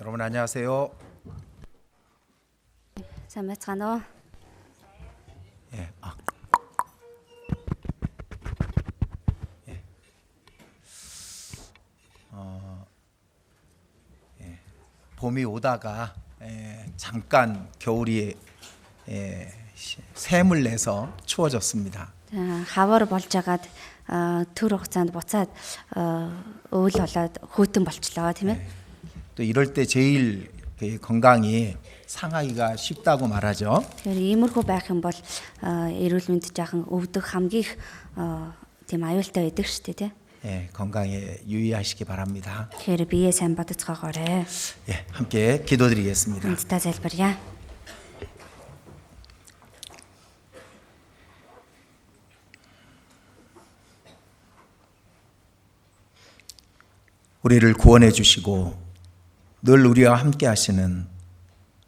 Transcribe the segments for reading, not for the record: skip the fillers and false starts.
여러분 안녕하세요. Сайн байцгаана уу? 예, 봄이 오다가 잠깐 겨울이 샘을 내서 추워졌습니다. Хавар болж агаад төр хугацаанд буцаад өвөл болоод хөтөн болчлоо тийм ээ. 또 이럴 때 제일 건강이 상하기가 쉽다고 말하죠. Тэгэхээр иймэрхүү байх юм бол эрүүл мэнд жаахан өвдөх хамгийн их тийм аюултай байдаг шүү дээ тийм. 예, 건강에 유의하시기 바랍니다. Тэгэхээр биеэ сайн бодоцгоогоорой. 예, 함께 기도드리겠습니다. Хамтдаа залбирая. 우리를 구원해 주시고 늘 우리와 함께 하시는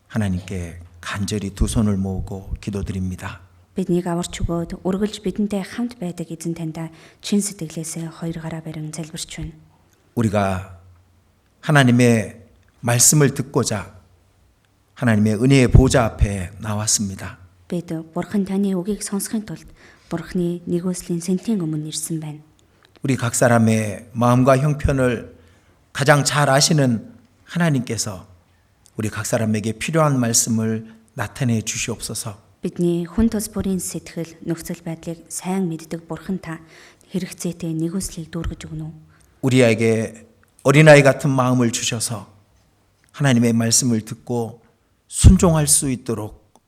하나님께 간절히 두 손을 모으고 기도드립니다. Биднийг аварч өгөөд үргэлж бидэнтэй хамт байдаг эзэн таньда чин сэтгэлээсээ хоёр гараа барин залбирч байна. 우리가 하나님의 말씀을 듣고자 하나님의 은혜의 보좌 앞에 나왔습니다. Бид Бурхан таны үгийг сонсохын тулд Бурханы нэгүслийн сэнтийн өмнө ирсэн байна. 우리 각 사람의 마음과 형편을 가장 잘 아시는 하나님께서 우리 각 사람에게 필요한 말씀을 나타내 주시옵소서. Бидний хүн тус бүрийн сэтгэл нөхцөл байдлыг сайн мэддэг Бурхан та хэрэгцээтэй нэгүслийг дүүргэж өгнө үү? 우리에게 어린아이 같은 마음을 주셔서 하나님의 말씀을 듣고 순종할 수 있도록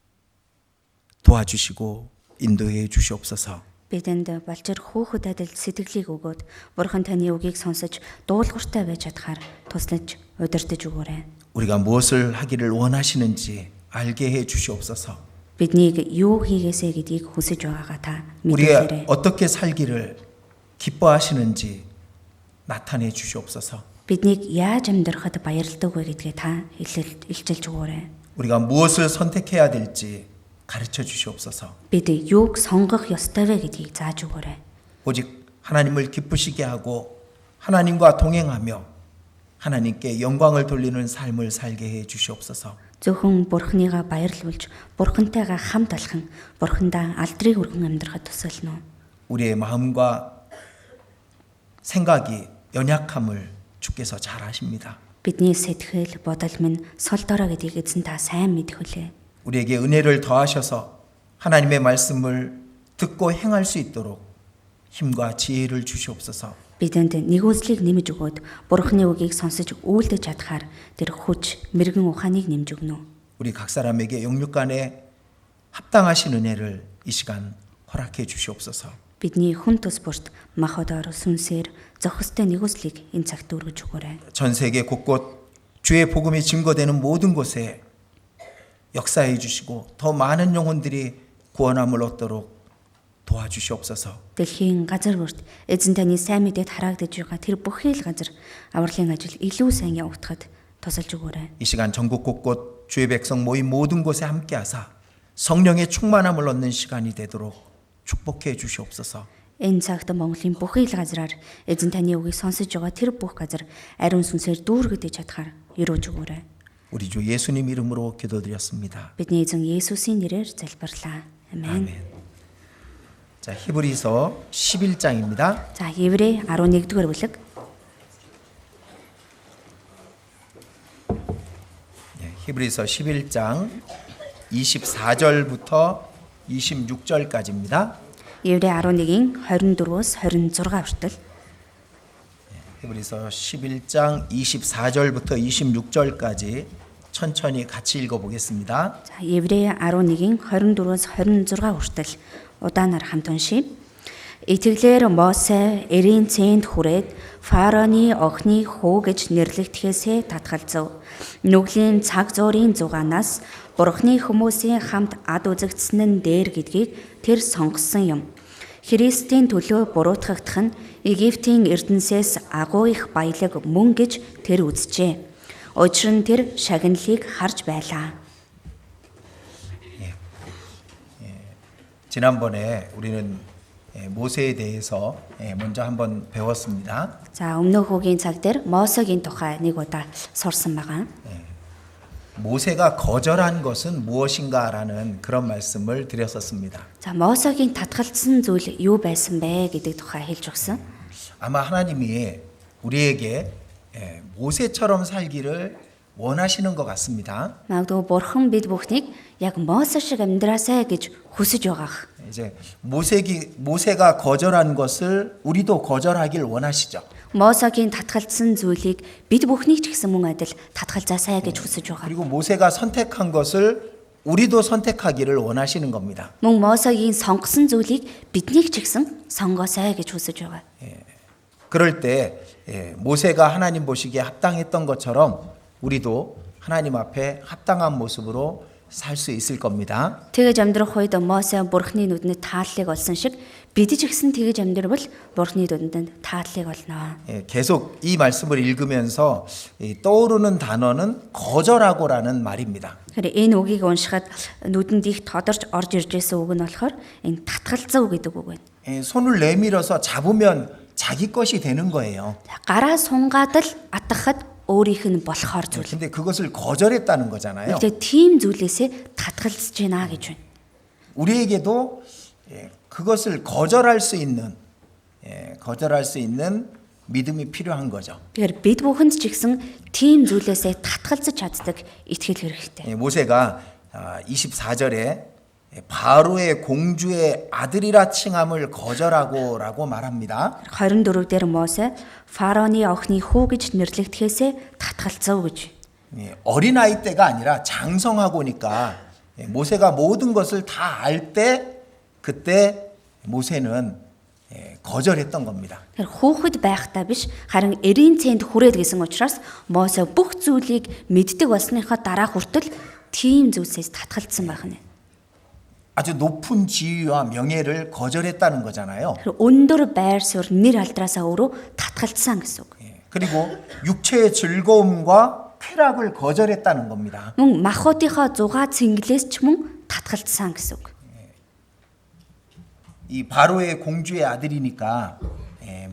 도와주시고 인도해 주시옵소서. Бидэнд балчир хөөхөд адил сэтгэлийг өгөөд Бурхан таны үгийг сонсож дуулууртай байж чадхаар туслаж удирдах өгөөрэй. 우리가 무엇을 하기를 원하시는지 알게 해 주시옵소서. Биднийг юу хийгээсэ гэдгийг хүсэж байгаагаа та 우리가 мэдээлээрэй. 어떻게 살기를 기뻐하시는지 나타내 주시옵소서. Биднийг яаж амьдрахад баярладаг вэ гэдгээ та илчилж өгөөрэй. 우리가 무엇을 선택해야 될지 가르쳐 주시옵소서. Бид юуг сонгох ёстой вэ гэдгийг зааж өгөөрэй. 오직 하나님을 기쁘시게 하고 하나님과 동행하며 하나님께 영광을 돌리는 삶을 살게 해 주시옵소서. Зөвхөн Бурханыгаа баярлуулж, Бурхантайгаа хамт алхан, Бурхандаа алдрыг өргөн амьдрахад тусална. 우리의 마음과 생각이 연약함을 주께서 잘 아십니다. Бидний сэтгэл, бодол минь сул дорой гэдгийг эзэн та сайн мэдхүлээ. 우리에게 은혜를 더하셔서 하나님의 말씀을 듣고 행할 수 있도록 힘과 지혜를 주시옵소서. Бидэнд нэгүслийг нэмж өгөөд, Бурханы үгийг сонсож үйлдэж чадхаар тэр хүч, мэрэгэн ухааныг нэмж өгнө. 우리 각 사람에게 영육간에 합당하신 은혜를 이 시간 허락해 주시옵소서. Бидний хүн тус бүрт махадаар сүнсээр зохистой нэгүслийг энэ цагт өргөж өгөөрэй. 전 세계 곳곳 주의 복음이 증거되는 모든 곳에 역사해 주시고 더 많은 영혼들이 구원함을 얻도록 도와주시옵소서. Дэлхийн газар бүрт эзэн таны сайн мэдээд хараагдаж байгаа тэр бүхий л газар авралын ажил илүү сайн явагдахад тусалж өгөөрэй. 이 시간 전국 곳곳 주의 백성 모인 모든 곳에 함께하사 성령의 충만함을 얻는 시간이 되도록 축복해 주시옵소서. Энэ цагт Монголын бүхий л газраар эзэн таны үгийг сонсож байгаа тэр бүх газар ариун сүнсээр дүүргэж чадхаар өрөөж өгөөрэй. 우리 주 예수님 이름으로 기도드렸습니다. Бидний эзэн Есүсийн нэрээр залбирлаа. Амен. 아멘. 자, 히브리서 11장입니다. За, Еврей 11-р бүлэг. 히브리서 11장 24절부터 26절까지입니다. Еврей 11-ийн 24-өөс 26 хүртэл. 히브리서 11장 24절부터 26절까지 천천히 같이 읽어보겠습니다. За, Еврей 11-ийн 24-өөс 26 хүртэл удаанаар хамт уншийе. Итгэлээр Мосе эрийн цэнд хүрээд фараоны охины хүү гэж нэрлэгдэхээсээ татгалзав. Нүглийн цаг зуурын зугаанаас Бурхны хүмүүсийн хамт ад үзэгдсэн нь дээр гэдгийг тэр сонгосон юм. Христийн төлөө буруутгагдах нь Египтийн эрдэнсээс агуу их баялаг мөн гэж тэр үзжээ. Учир нь тэр шагналыг харж байлаа. 지난번에 우리는 모세에 대해서 먼저 한번 배웠습니다. За өмнөх үгийн цаг дээр Мосегийн тухай нэг удаа сурсан байгаа. 모세가 거절한 것은 무엇인가라는 그런 말씀을 드렸었습니다. За Мосегийн татгалзсан зүйл юу байсан бэ гэдэг тухай хэлж өгсөн. 아마 하나님이 우리에게 모세처럼 살기를 원하시는 것 같습니다. Магадгүй бурхан бид бүхнийг яг Мосе шиг амьдраасай гэж хүсэж байгаах. 이제 모세가 거절한 것을 우리도 거절하길 원하시죠. Мосегийн татгалзсан зүйлийг бид бүхнийг ч гэсэн мөн адил татгалзаасай гэж хүсэж байгаа. 그리고 모세가 선택한 것을 우리도 선택하기를 원하시는 겁니다. Мөн Мосегийн сонгосон зүйлийг биднийг ч гэсэн сонгоосай гэж хүсэж байгаа. 그럴 때 모세가 하나님 보시기에 합당했던 것처럼 우리도 하나님 앞에 합당한 모습으로 살 수 있을 겁니다. Тэгэж амьдрах үед Мосе бурхны нүдэнд тааллыг олсон шиг бид ч гэсэн тэгэж амьдрал бурхны нүдэнд тааллыг олно. 계속 이 말씀을 읽으면서 떠오르는 단어는 거절하고라는 말입니다. Тэгэхээр энэ үгийг уншихад нүдэнд их тодорч орж ирж байсан үг нь болохоор энэ татгалзав гэдэг үг байна. 손을 내밀어서 잡으면 자기 것이 되는 거예요. Гараа сунгаад л атгахад өөрийнх нь болохоор зүйл. 근데 그것을 거절했다는 거잖아요. Гэхдээ тийм зүйлээсээ татгалзаж байна гэж байна. 우리에게도 그것을 거절할 수 있는 믿음이 필요한 거죠. Тэгэхээр бид бүхэнд ч гэсэн тийм зүйлээсээ татгалзаж чаддаг итгэл хэрэгтэй. 모세가 24절에 바로의 공주의 아들이라 칭함을 거절하고라고 말합니다. 24 дээр Мосе фараоны охины хүү гэж нэрлэгдэхээсээ татгалзав гэж. 어린 아이 때가 아니라 장성하고니까 모세가 모든 것을 다 알 때 그때 모세는 거절했던 겁니다. Тэгэхээр хүүхэд байхдаа биш харин эрийн цэнд хүрээд гэсэн учраас Мосе бүх зүйлийг мэддэг болсныхоо дараа хүртэл тийм зүйлсээс татгалзсан байх нь. 아주 높은 지위와 명예를 거절했다는 거잖아요. Тэгэхээр өндөр байр суурь нэр алдраасаа өөрөө татгалзсан гэсэн үг. 그리고 육체의 즐거움과 쾌락을 거절했다는 겁니다. Мөн махуудынхаа зугаа цэнгэлээс ч мөн татгалзсан гэсэн үг. 이 바로의 공주의 아들이니까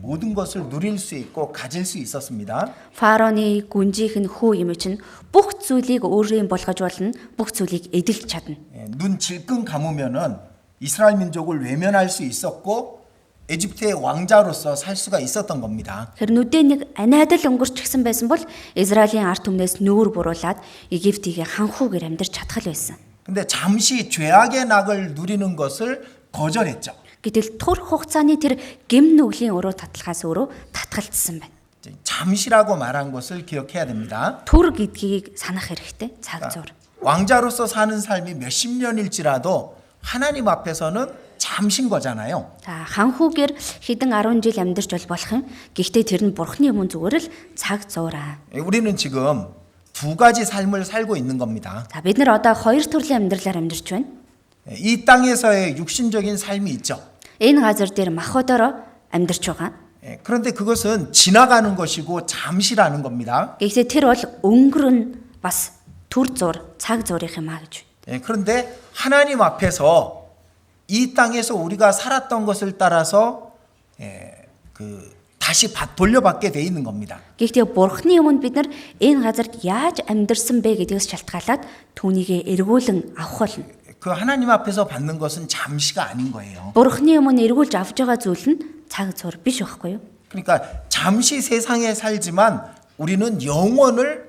모든 것을 누릴 수 있고 가질 수 있었습니다. Фараоны гүнжийнх нь хүү юм чинь бүх зүйлийг өөрийн болгож болно, бүх зүйлийг эдэлж чадна. 눈 질끈 감으면은 이스라엘 민족을 외면할 수 있었고 에집트의 왕자로서 살 수가 있었던 겁니다. Тэр нүдээ нэг аниадал өнгөрчихсэн байсан бол Израилийн ард түмнээс нүүр буруулаад Египтийг ханхуугаар амьдарч чадхал байсан. 근데 잠시 죄악의 낙을 누리는 것을 거절했죠. Гэтэл тур хугацааны тэр гэм нүглийн уруу татлахаас өөрөө татгалцсан байна. 잠시라고 말한 것을 기억해야 됩니다. Түр гэдгийг санах хэрэгтэй. цаг зуур. 왕자로서 사는 삶이 몇십 년일지라도 하나님 앞에서는 잠시인 거잖아요. За ханхуугаар хэдэн 10 жил амьдарч болох юм. Гэхдээ тэр нь бурхны өмнө зүгээр л цаг зуураа. 우리는 지금 두 가지 삶을 살고 있는 겁니다. За бид нар одоо хоёр төрлийн амьдралаар амьдарч байна. 이 땅에서의 육신적인 삶이 있죠. Энэ газар дээр махбодороо амьдарч байгаа. 그런데 그것은 지나가는 것이고 잠시라는 겁니다. Гэхдээ тэр бол өнгөрн бас түр зур, цаг зуурынх юм а гэж. 그런데 하나님 앞에서 이 땅에서 우리가 살았던 것을 따라서 다시 돌려받게 돼 있는 겁니다. Гэхдээ бурхны өмнө бид нар энэ газарт яаж амьдарсан бэ гэдгээс шалтгаалаад түүнийг эргүүлэн авах болно. 그 하나님 앞에서 받는 것은 잠시가 아닌 거예요. Бурхны өмнө эргүүлж авч байгаа зүйл нь цаг зуур биш байхгүй юу? 그러니까 잠시 세상에 살지만 우리는 영원을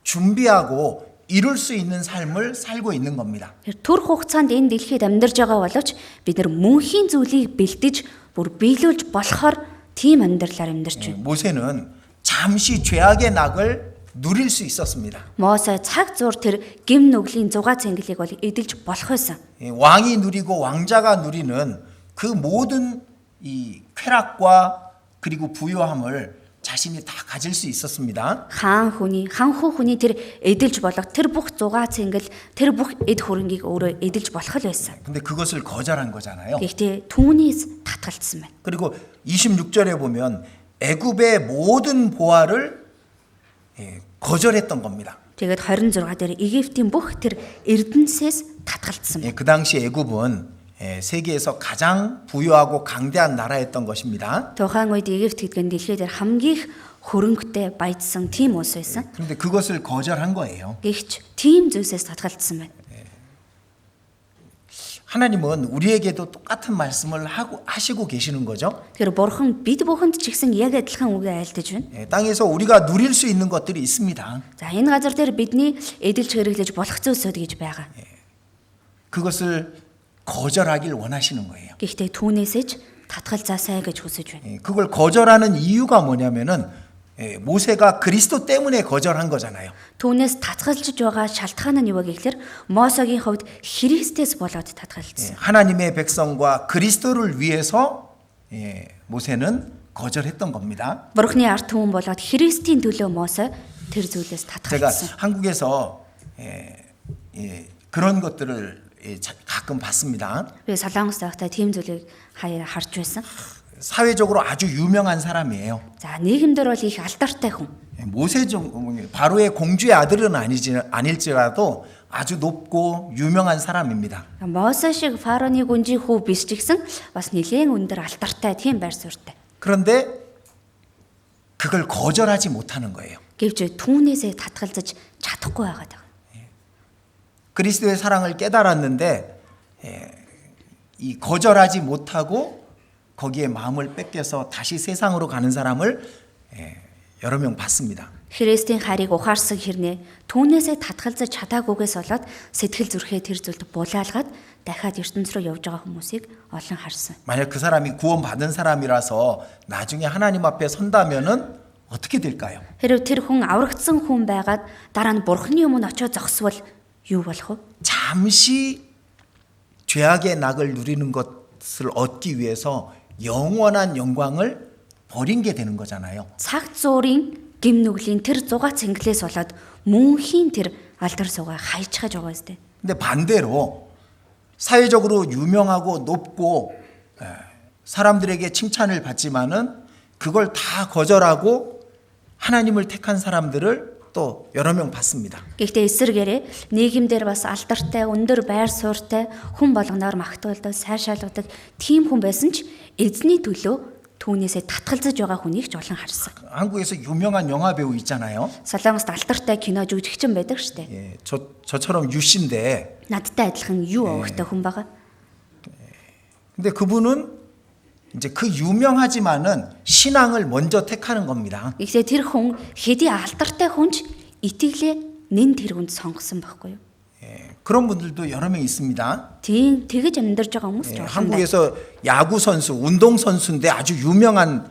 준비하고 이룰 수 있는 삶을 살고 있는 겁니다. Түр хугацаанд энэ дэлхийд амьдарч байгаа боловч бид нар мөнхийн зүйлийг бэлдэж бүр биелүүлж болохоор тийм амьдралаар амьдарч байна. 모세는 잠시 죄악의 낙을 누릴 수 있었습니다. Мосе цаг зуур тэр гэм нүглийн зугаа цэнгэлийг бол эдэлж болох байсан. 왕이 누리고 왕자가 누리는 그 모든 이 쾌락과 그리고 부유함을 자신이 다 가질 수 있었습니다. ханхүү хүний тэр эдэлж болох тэр бүх зугаа цэнгэл тэр бүх эд хөрөнгийг өөрөө эдэлж болох л байсан. 근데 그것을 거절한 거잖아요. Гэхдээ түүнээс татгалцсан байна. 그리고 26절에 보면 애굽의 모든 보화를 거절했던 겁니다. Тэгээд 26 дээр Египтийн бүх тэр эрдэнэсээс татгалцсан. 그 당시 애굽은 세계에서 가장 부유하고 강대한 나라였던 것입니다. Тухайн үед Египт гэдэг нь дэлхийд хамгийн их хөрөнгөтэй баяжсан тийм улс байсан. 그런데 그것을 거절한 거예요. Гэхдээ тийм зүйлсээс татгалцсан байна. 하나님은 우리에게도 똑같은 말씀을 하시고 계시는 거죠. Тэгэхээр бурхан бид бүхэнд ч гэсэн яг адилхан үгээ айлтаж байна. 땅에서 우리가 누릴 수 있는 것들이 있습니다. За энэ газар дээр бидний эдэлж хэрэглэж болох зүйлсүүд гэж байгаа. 그것을 거절하길 원하시는 거예요. Гэхдээ түүнээсээ ч татгалзаасай гэж хүсэж байна. 그걸 거절하는 이유가 뭐냐면은 모세가 그리스도 때문에 거절한 거잖아요. Түүнээс татгалзаж байгаа шалтгаан нь юу вэ гэхээр Мосегийн хувьд Христэс болоод татгалзсан. 하나님의 백성과 그리스도를 위해서 모세는 거절했던 겁니다. Бурхны ард түмэн болоод Христийн төлөө Мосе тэр зүйлээс 제가 татгалзсан. 한국에서 그런 것들을 가끔 봤습니다. Би Солонгос байхдаа тийм зүйлийг харж байсан. 사회적으로 아주 유명한 사람이에요. За нийгэмдэр бол их алдартай хүн. 바로의 공주의 아들은 아닐지라도 아주 높고 유명한 사람입니다. Мосе шиг фараоны гүнжийн хүү биш ч гэсэн бас нэлээд өндөр алдартай тийм байр суурьтай. 그런데 그걸 거절하지 못하는 거예요. Гэвч түүнээсээ татгалзаж чадахгүй байгаад байгаа. 그리스도의 사랑을 깨달았는데 이 거절하지 못하고 거기에 마음을 뺏겨서 다시 세상으로 가는 사람을 여러 명 봤습니다. Христийн хайрыг ухаарсан хэрнээ түүнээсээ татгалзаж чадаагүйгээс болоод сэтгэл зүрхээ тэр зүйлд булаалгаад дахиад ертөнц рүү явж байгаа хүмүүсийг олон харсан. 만약 그 사람이 구원받은 사람이라서 나중에 하나님 앞에 선다면은 어떻게 될까요? Хэрв тэр хүн аврагдсан хүн байгаад дараа нь бурхны өмнө очиод зогсвол юу болох вэ? 잠시 죄악의 낙을 누리는 것을 얻기 위해서 영원한 영광을 버린 게 되는 거잖아요. Цаг зуурын гим нүглийн тэр зугаа цэнгэлээс болоод мөнхийн тэр алдар сугаа хайчхаж байгаа юм. 근데 반대로 사회적으로 유명하고 높고 사람들에게 칭찬을 받지만은 그걸 다 거절하고 하나님을 택한 사람들을 또 여러 명 봤습니다. Гэхдээ эсэргээрээ нийгэмдэр бас алдартай, өндөр байр суурьтай хүн болгоноор магтуулдаг, сайшаалгадаг тийм хүн байсан ч эзний төлөө түүнээсээ татгалзаж байгаа хүнийг ч олон харсан. 한국에서 유명한 영화 배우 있잖아요. Солонгост алдартай кино жүжигчин байдаг штэ. 저처럼 유씨인데 Надтай адилхан юу овогтой хүн байгаа. 근데 그분은 이제 그 유명하지만은 신앙을 먼저 택하는 겁니다. Гэхдээ тэр хүн хэдий алдартай хүнч итгэлээ нэн тэргүнд сонгосон байхгүй юу? 그런 분들도 여러 명 있습니다. Тийм тэгэж амьдарч байгаа хүмүүс ч олон байна. 한국에서 야구 선수, 운동 선수인데 아주 유명한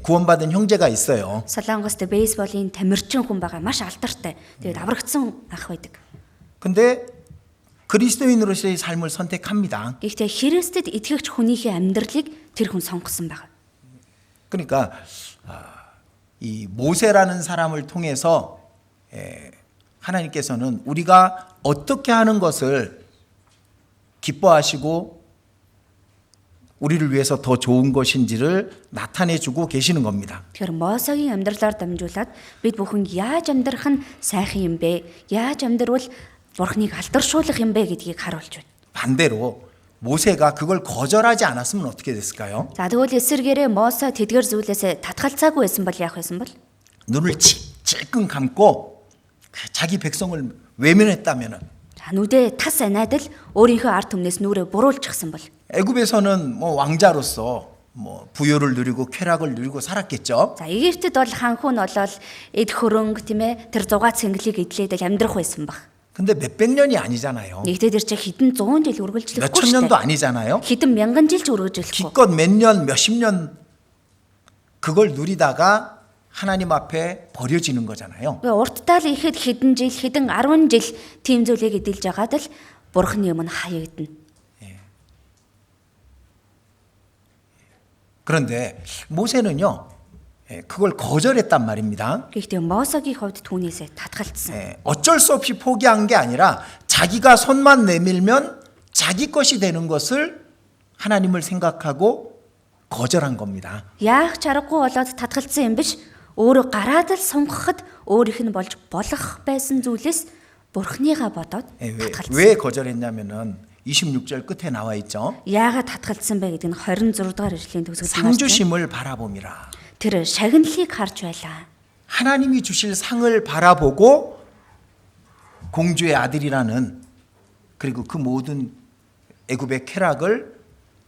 구원받은 형제가 있어요. Солонгост бейсболын тамирчин хүн байгаа маш алдартай. Тэгээд аврагдсан ах байдаг. 근데 그리스도인으로서의 삶을 선택합니다. Гэхдээ Христэд итгэгч хүнийхээ амьдралыг тэр хүн сонгосон байна. 그러니까 이 모세라는 사람을 통해서 하나님께서는 우리가 어떻게 하는 것을 기뻐하시고 우리를 위해서 더 좋은 것인지를 나타내 주고 계시는 겁니다. Тэгэхээр Мосегийн амьдралаар дамжуулаад бид бүхэн яаж амьдрах нь сайхан юм бэ? Яаж амьдрвал Бурхныг алдаршуулах юм бэ гэдгийг харуулж байна. 반대로 모세가 그걸 거절하지 않았으면 어떻게 됐을까요? За тэгвэл эсэргээрээ Мосе тэдгэр зүйлээс татгалцаагүй байсан бол яах байсан бол? 눈을 찔끔 감고 자기 백성을 외면했다면은 За нүдээ тас анайдал өөрийнхөө ард түмнээс нүрээ буруулчихсан бол 애굽에서는 뭐 왕자로서 뭐 부요를 누리고 쾌락을 누리고 살았겠죠. За Египтэд бол ханхун болол эд хөрөнгө тийм ээ тэр зугаа цэнгэлийг эдлээд амьдрах байсан баг. 근데 몇백 년이 아니잖아요. Нэгдээд ирчих хэдэн 100 жил үргэлжлэхгүй 몇천 년도 아니잖아요. хэдэн мянган жил ч үргэлжлэхгүй. 기껏 몇 년, 몇십 년 그걸 누리다가 하나님 앞에 버려지는 거잖아요. Урттаа л ихэд хэдэн жил, хэдэн 10 жил тийм зүйлийг эдэлж байгаад л Бурхны өмнө хаягдана. 그런데 모세는요, 그걸 거절했단 말입니다. Гэхдээ Мосегийн хувьд түүнээсээ татгалцсан. 어쩔 수 없이 포기한 게 아니라 자기가 손만 내밀면 자기 것이 되는 것을 하나님을 생각하고 거절한 겁니다. Яах ч аргагүй болоод татгалцсан юм биш. Өөрөө гараад л сунгахад өөрийнх нь болж болох байсан зүйлээс Бурхныгаа бодоод татгалцсан. 왜 거절했냐면은 26절 끝에 나와 있죠. Яагаад татгалзсан бэ гэдэг нь 26 дугаар ишлэлийн төгсгөл 상 주심을 바라봄이라. тэр шагналыг харж байлаа. 하나님이 주실 상을 바라보고 공주의 아들이라는 그리고 그 모든 애굽의 쾌락을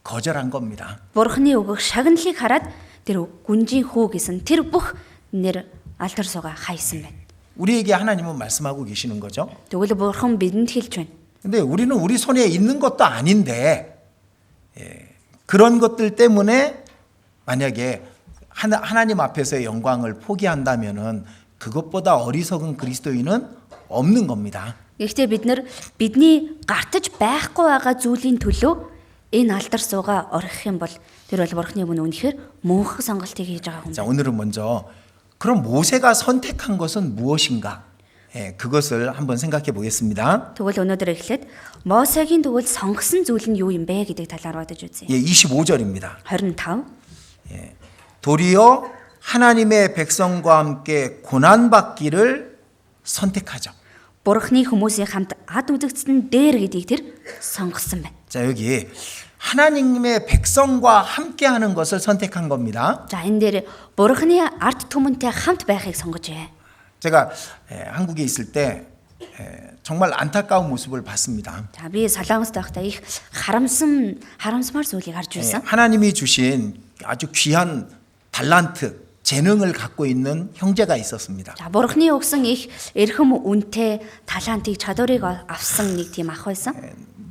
거절한 겁니다. Бурхны өгөх шагналыг хараад тэр гүнжийн хүү гэсэн тэр бүх нэр алтар суга хайсан байна. 우리에게 하나님은 말씀하고 계시는 거죠. Тэгвэл Бурхан бидэнд хэлж байна. 근데 우리는 우리 손에 있는 것도 아닌데 그런 것들 때문에 만약에 하나님 앞에서의 영광을 포기한다면은 그것보다 어리석은 그리스도인은 없는 겁니다. Гэхдээ бид нар бидний гартаж байхгүй байгаа зүйлийн төлөө энэ алтар сууга орхих юм бол тэр бол Бурхны өмнө үнэхээр мөнхөг сонголтыг хийж байгаа хүн. 자, 오늘은 먼저 그럼 모세가 선택한 것은 무엇인가? 그것을 한번 생각해 보겠습니다. Тэгвэл өнөөдөр эхлээд Мосегийн тэгвэл сонгосон зүйл нь юу юм бэ гэдэг талаар бодож үзье. 25절입니다. 25. 도리어 하나님의 백성과 함께 고난받기를 선택하죠. Бурхны хүмүүсийн хамт ад үзэгдсэн дээр гэдгийг тэр сонгосон байна. 자, 여기 하나님의 백성과 함께 하는 것을 선택한 겁니다. За энэ дээр Бурхны ард түмэнтэй хамт байхыг сонгожээ. 제가 한국에 있을 때 정말 안타까운 모습을 봤습니다. За би Солонгост байхдаа их харамсмар зүйлийг харж байсан. 하나님이 주신 아주 귀한 달란트, 재능을 갖고 있는 형제가 있었습니다. За Бурхны өгсөн их эрхэм үнэтэй талантыг чадварыг авсан нэг тийм ах байсан.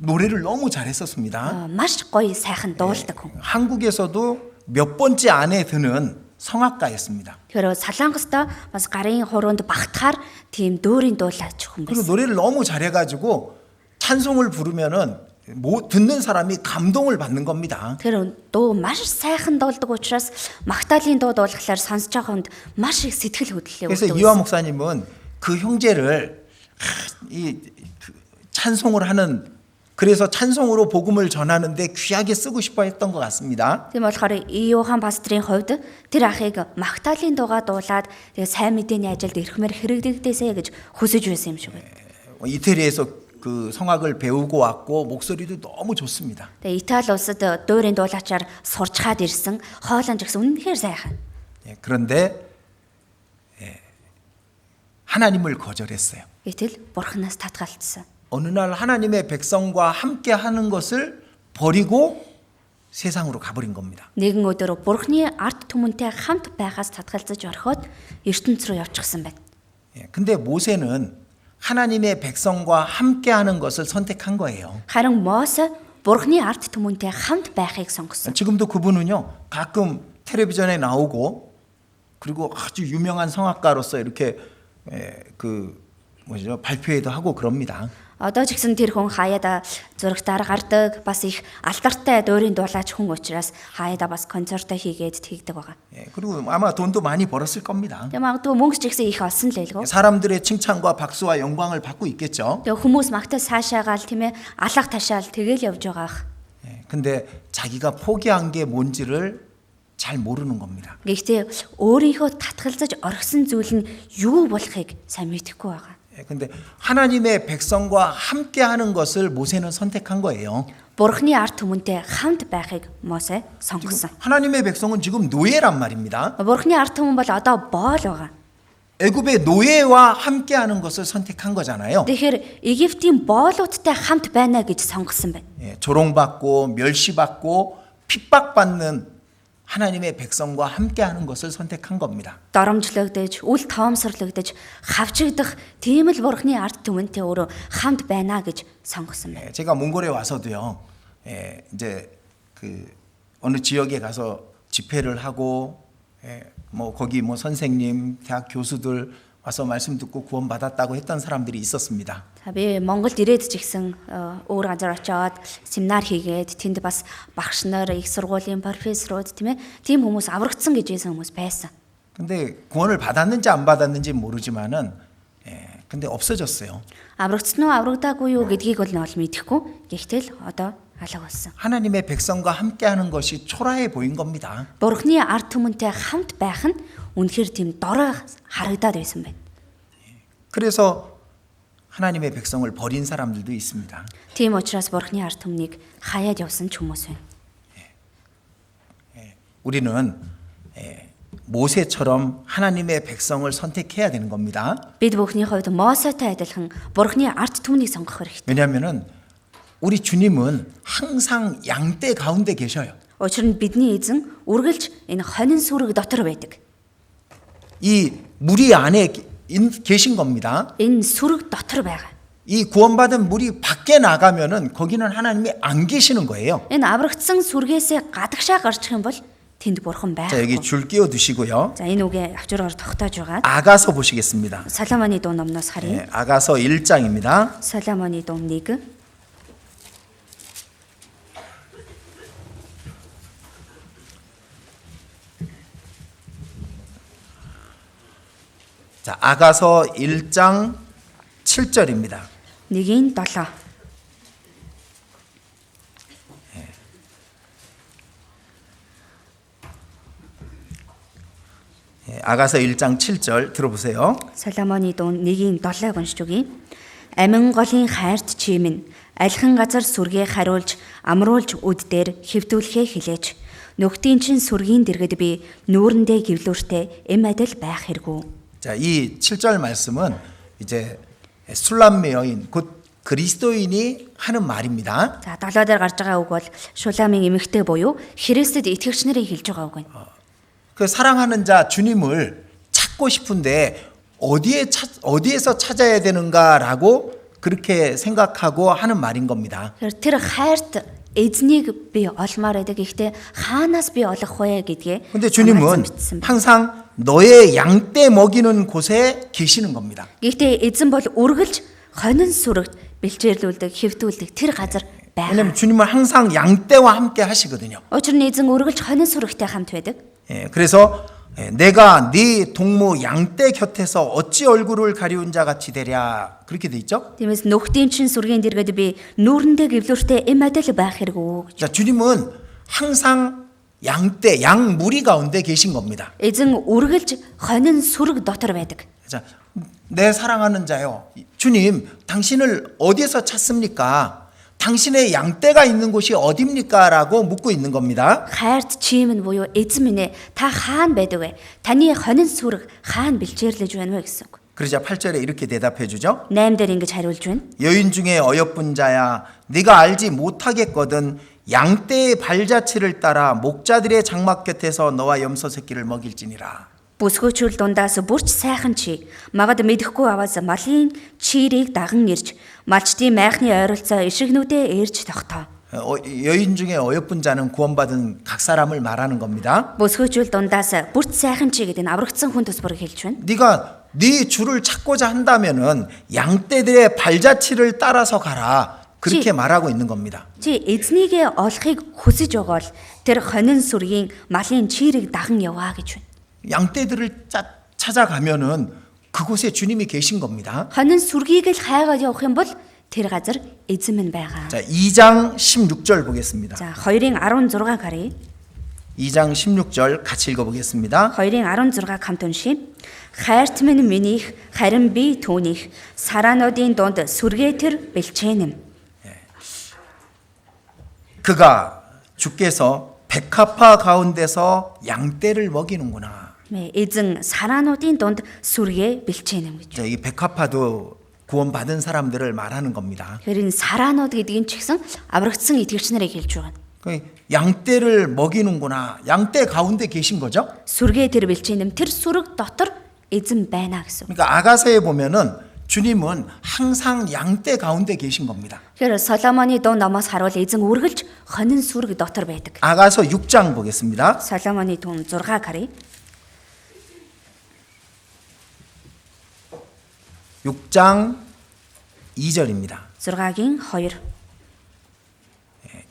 노래를 너무 잘했었습니다. Маш гоё сайхан дуулдаг хүн. 한국에서도 몇 번째 안에 드는 성악가였습니다. Тэгэхээр Солонгост бас гарын хуруунд багтахаар тийм дөөрийн дуулаач хүн 그리고 байсан. 노래를 너무 잘해가지고 찬송을 부르면은 듣는 사람이 감동을 받는 겁니다. Тэр дуу маш сайхан дуулдаг учраас магтаалын дуу дуулахлаар сонсож байгаа хүнд маш их сэтгэл хөдлөлөө 그래서 өгдөг 이화 байсан. 목사님은 그 형제를 찬송을 하는 그래서 찬송으로 복음을 전하는데 귀하게 쓰고 싶어 했던 것 같습니다. Тийм болохоор Иохан пастрын хувьд тэр ахыг магтаалын дуугаа дуулаад тэгээ сайн мэдээний ажилд ирэхмээр хэрэгдэгдээсэ гэж хүсэж байсан юм шиг байна. 이태리에서 그 성악을 배우고 왔고 목소리도 너무 좋습니다. Тэгээ Итали улсад дуурийн дуулаачаар сурч хаад ирсэн хоолонж гэсэн үнэхээр сайхан. 그런데 하나님을 거절했어요. Гэтэл Бурханаас татгалцсан. 어느 날 하나님의 백성과 함께 하는 것을 버리고 세상으로 가버린 겁니다. Нэгэн өдөр Бурхны ард түмэнтэй хамт байхаас татгалзаж орхиод ертөнц рүү явчихсан байна. 근데 모세는 하나님의 백성과 함께 하는 것을 선택한 거예요. Харин Мосе Бурхны ард түмэнтэй хамт байхыг сонгосон. 지금도 그분은요, 가끔 텔레비전에 나오고 그리고 아주 유명한 성악가로서 이렇게 발표회도 하고 그럽니다. Одоо ч гэсэн тэр хүн хаяада зурагтаар гардаг, бас их алдартай дуурийн дуулаач хүн учраас хаяада бас концерт хийгээд тэгдэг байгаа. 그리고 아마 돈도 많이 벌었을 겁니다. Тэгээ магадгүй мөнгө ч гэсэн их олсон л байлгүй. 사람들의 칭찬과 박수와 영광을 받고 있겠죠. Тэгээ хүмүүс магтаж сайшаагаал тийм ээ алах ташаал тэгэл явж байгаа ах. 근데 자기가 포기한 게 뭔지를 잘 모르는 겁니다. Гэхдээ өөрийнхөө татгалзаж орхисон зүйл нь юу болохыг сайн мэдэхгүй байгаа. 근데 하나님의 백성과 함께 하는 것을 모세는 선택한 거예요. Бурхны ард түмэнтэй хамт байхыг Мосе сонгосон. 하나님의 백성은 지금 노예란 말입니다. Бурхны ард түмэн бол одоо боол байгаа. 애굽의 노예와 함께 하는 것을 선택한 거잖아요. Тэгэхээр Египтийн боолуудтай хамт байна гэж сонгосон байна. 조롱받고 멸시받고 핍박받는 하나님의 백성과 함께 하는 것을 선택한 겁니다. Доромжлогдож, үл тоомсорлогдож, хавчигдах тийм л Бурхны ард түмэнтэй өөрөө хамт байна гэж сонгосон байна. 제가 몽골에 와서도요. 이제 어느 지역에 가서 집회를 하고 거기 선생님, 대학 교수들 와서 말씀 듣고 구원 받았다고 했던 사람들이 있었습니다. За би Монголд ирээд ч ихсэн өөр газар очиод семинар хийгээд тэнд бас багш нар, их сургуулийн профессорууд тийм хүмүүс аврагдсан гэж хэлсэн хүмүүс байсан. 근데 구원을 받았는지 안 받았는지 모르지만은 근데 없어졌어요. Аврагдсан уу, аврагдаагүй юу гэдгийг бол мэдэхгүй. Гэхдээ л одоо алга болсон. 하나님의 백성과 함께 하는 것이 초라해 보인 겁니다. Бурхны ард түмэнтэй хамт байх нь үнэхээр тийм дорой харагдаад байсан байна. 그래서 하나님의 백성을 버린 사람들도 있습니다. Тийм учраас Бурхны ард түмнийг хаяад явсан ч хүмүүс байна. 우리는 모세처럼 하나님의 백성을 선택해야 되는 겁니다. Бид бүхний хувьд Мосетой адилхан Бурхны ард түмнийг сонгох хэрэгтэй. 왜냐하면은 우리 주님은 항상 양떼 가운데 계셔요. Учир нь бидний эзэн үргэлж энэ хонин сүрэг дотор байдаг. 이 무리 안에 계신 겁니다. Энэ сүрэг дотор байгаа. 이 구원받은 무리 밖에 나가면은 거기는 하나님이 안 계시는 거예요. Энэ аврагдсан сүргээсээ гадагшаа гарчих юм бол тэнд бурхан 자, 여기 байхгүй. 줄 끼워 두시고요. За энэ үгээ авчиргаар тогтоож байгаа. 아가서 보시겠습니다. Соломоны дуу номноос харъя. 아가서 1장입니다. Соломоны дуу 1. 자, 아가서 1장 7절입니다. 1-ийн 7. 아가서 1장 7절 들어보세요. Соломоны дуу 1-ийн 7-ыг уншиж өгье. Амин голын хайрт чим нь альхан газар сүргээ хариулж амруулж үд дээр хэвтүүлэхээ хилээч. Нүхтийн чин сүргийн дэргэд би нүүрэндээ гівлүүртэй эм адил байх хэрэггүй. 자, 이 7절 말씀은 이제 술람미 여인 곧 그리스도인이 하는 말입니다. За 7 дээр гарч байгаа үг бол Шуламын эмэгтэй буюу Христэд итгэгч нарын хэлж байгаа үг байна. 그 사랑하는 자 주님을 찾고 싶은데 어디에서 찾아야 되는가라고 그렇게 생각하고 하는 말인 겁니다. Тэр хайрт эзнийг би олмоор байдаг. Гэхдээ хаанаас би олох вэ гэдгээ. 근데 주님은 항상 너의 양떼 먹이는 곳에 계시는 겁니다. Гэхдээ эзэн бол үргэлж хонин сүрэгт бэлчээрлүүлдэг, хэвтүүлдэг тэр газар байна. 왜냐하면 주님은 항상 양떼와 함께 하시거든요. Учир нь эзэн үргэлж хонин сүрэгтэй хамт байдаг. 그래서 내가 네 동무 양떼 곁에서 어찌 얼굴을 가리운 자 같이 되랴 그렇게 돼 있죠? Тиймээс нүхтийн чин сүргийн дэргэд би нүүрэндээ гівлүүртэй эм адил байх хэрэггүй. 자, 주님은 항상 양떼, 양무리 가운데 계신 겁니다. Эзэн үргэлж хонин сүрэг дотор байдаг. 자, 내 사랑하는 자요. 주님, 당신을 어디에서 찾습니까? 당신의 양떼가 있는 곳이 어디입니까? 라고 묻고 있는 겁니다. Хайрт чим нь буюу эзэн минь ээ та хаана байдаг вэ? Таны хонин сүрэг хаана бэлчээрлэж байна вэ гэсэн үг. 그러자 8절에 이렇게 대답해 주죠. 8 дээр ингэж хариулж байна. 여인 중에 어여쁜 자야, 네가 알지 못하겠거든 양떼의 발자취를 따라 목자들의 장막 곁에서 너와 염소 새끼를 먹일지니라. Бүсгүйчүүл дундаас бүрч сайхан чи магад мэдэхгүй аваас малын чирийг даган ирж малчдын майхны ойролцоо ишигнүүдээ ээрж тогтоо. 여인 중에 어여쁜 자는 구원받은 각 사람을 말하는 겁니다. Бүсгүйчүүл дундаас бүрч сайхан чи гэдэг нь аврагдсан хүн төс бүрийг хэлж байна. 네가 네 주를 찾고자 한다면은 양떼들의 발자취를 따라서 가라. 그렇게 말하고 있는 겁니다. Чи эзнийгээ олохыг хүсэж байгаа бол тэр хонин сүргийн малын чирийг даган яваа гэж байна. 양떼들을 찾아가면은 그곳에 주님이 계신 겁니다. Хонин сүргийг л хайгаад явах юм бол тэр газар эзэн минь байгаа. 자, 2장 16절 보겠습니다. За 2-ын 16 гарыг 2장 16절 같이 읽어보겠습니다. 2-ын 16 хамт уншия. Хайрт минь минийх харин би түүнийх сараануудын дунд сүргээ тэр бэлчээнэм. 그가 주께서 백합화 가운데서 양떼를 먹이는구나. Эзэн сараануудын дунд сүргээ бэлчээнэм гэж. 자, 이 백합화도 구원받은 사람들을 말하는 겁니다. Тэгэхээр энэ сараанууд гэдэг нь ч гэсэн аврагдсан итгэгч нарыг хэлж байгаа. 그 양떼를 먹이는구나. 양떼 가운데 계신 거죠? Сүргээ тэр бэлчээнэм тэр сүрэг дотор эзэн байна гэсэн. 그러니까 아가서에 보면은 주님은 항상 양떼 가운데 계신 겁니다. Тэгэхээр Соломоны дуу номоос харуул эзэн үргэлж хонин сүрэг дотор байдаг. 아가서 6장 보겠습니다. Соломоны дуу 6 гарыг 6장 2절입니다. 6-гийн 2.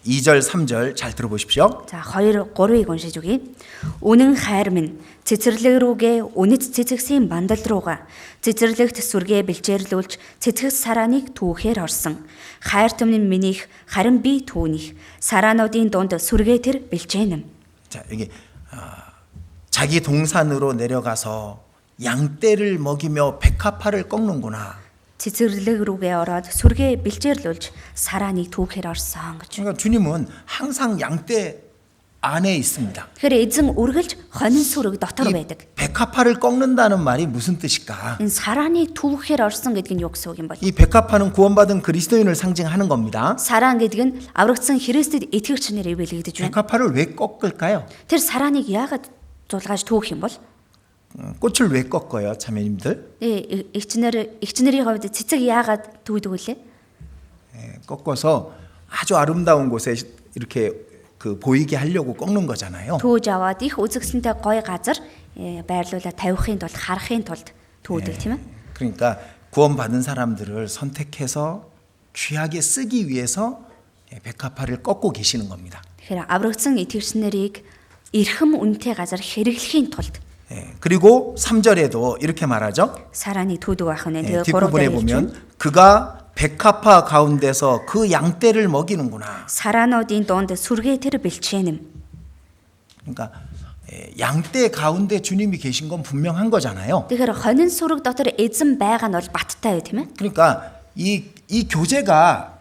2절 3절 잘 들어보십시오. За 2 3-ыг уншиж өгье. Үнэн хайр минь цэцэрлэг рүүгээ үнэт цэцэгсийн бандал руугаа цэцэрлэгт сүргээ бэлчээрлүүлж цэцэгс сарааныг түүхээр орсон. Хайр түмэн минийх харин би түүнийх сараануудын дунд сүргээ тэр бэлчээнэм. 자, 여기 자기 동산으로 내려가서 양떼를 먹이며 백합화를 꺾는구나. цэцэрлэг рүүгээ ороод сүргээ бэлчээрлүүлж сарааныг түүхээр орсон гэж. 그러니까 주님은 항상 양떼 안에 있습니다. Тэгэхээр эзэн үргэлж хонин сүрэг дотор 이 байдаг. 백합화를 꺾는다는 말이 무슨 뜻일까? Энэ сарааны түүхээр орсон гэдэг нь юу гэсэн үг юм бол? 이 백합화는 구원받은 그리스도인을 상징하는 겁니다. Сараан гэдэг нь аврагдсан Христэд итгэгч нарыг биелэгдэж байна. 백합화를 왜 꺾을까요? Тэр сарааныг яагаад зулгааж түүх юм бол? 꽃을 왜 꺾어요, 자매님들? Эгчнэрийн хувьд цэцэг яагаад түүдэг вүлээ? 꺾어서 아주 아름다운 곳에 이렇게 그 보이게 하려고 꺾는 거잖아요. Түүж аваад их үзэгсэнтэй гоё газар байрлуулаад тавихын тулд харахын тулд түүдэг тийм ээ. 그러니까 구원받은 사람들을 선택해서 귀하게 쓰기 위해서 백합화를 꺾고 계시는 겁니다. Тэгэхээр аврагдсан итгэгч нарыг эрхэм үнэтэй газар хэрэглэхийн тулд 그리고 3절에도 이렇게 말하죠. сарааны түүдэг байх нь. Тэгээ 3 뒷부분에 дээр 보면 그가 백합화 가운데서 그 양떼를 먹이는구나. сараануудын дунд сүргээ тэр бэлчээнэм. 그러니까 양떼 가운데 주님이 계신 건 분명한 거잖아요. Тэгэхээр хонин сүрэг дотор эзэн байгаа нь бол баттай тийм ээ. 그러니까 이 교제가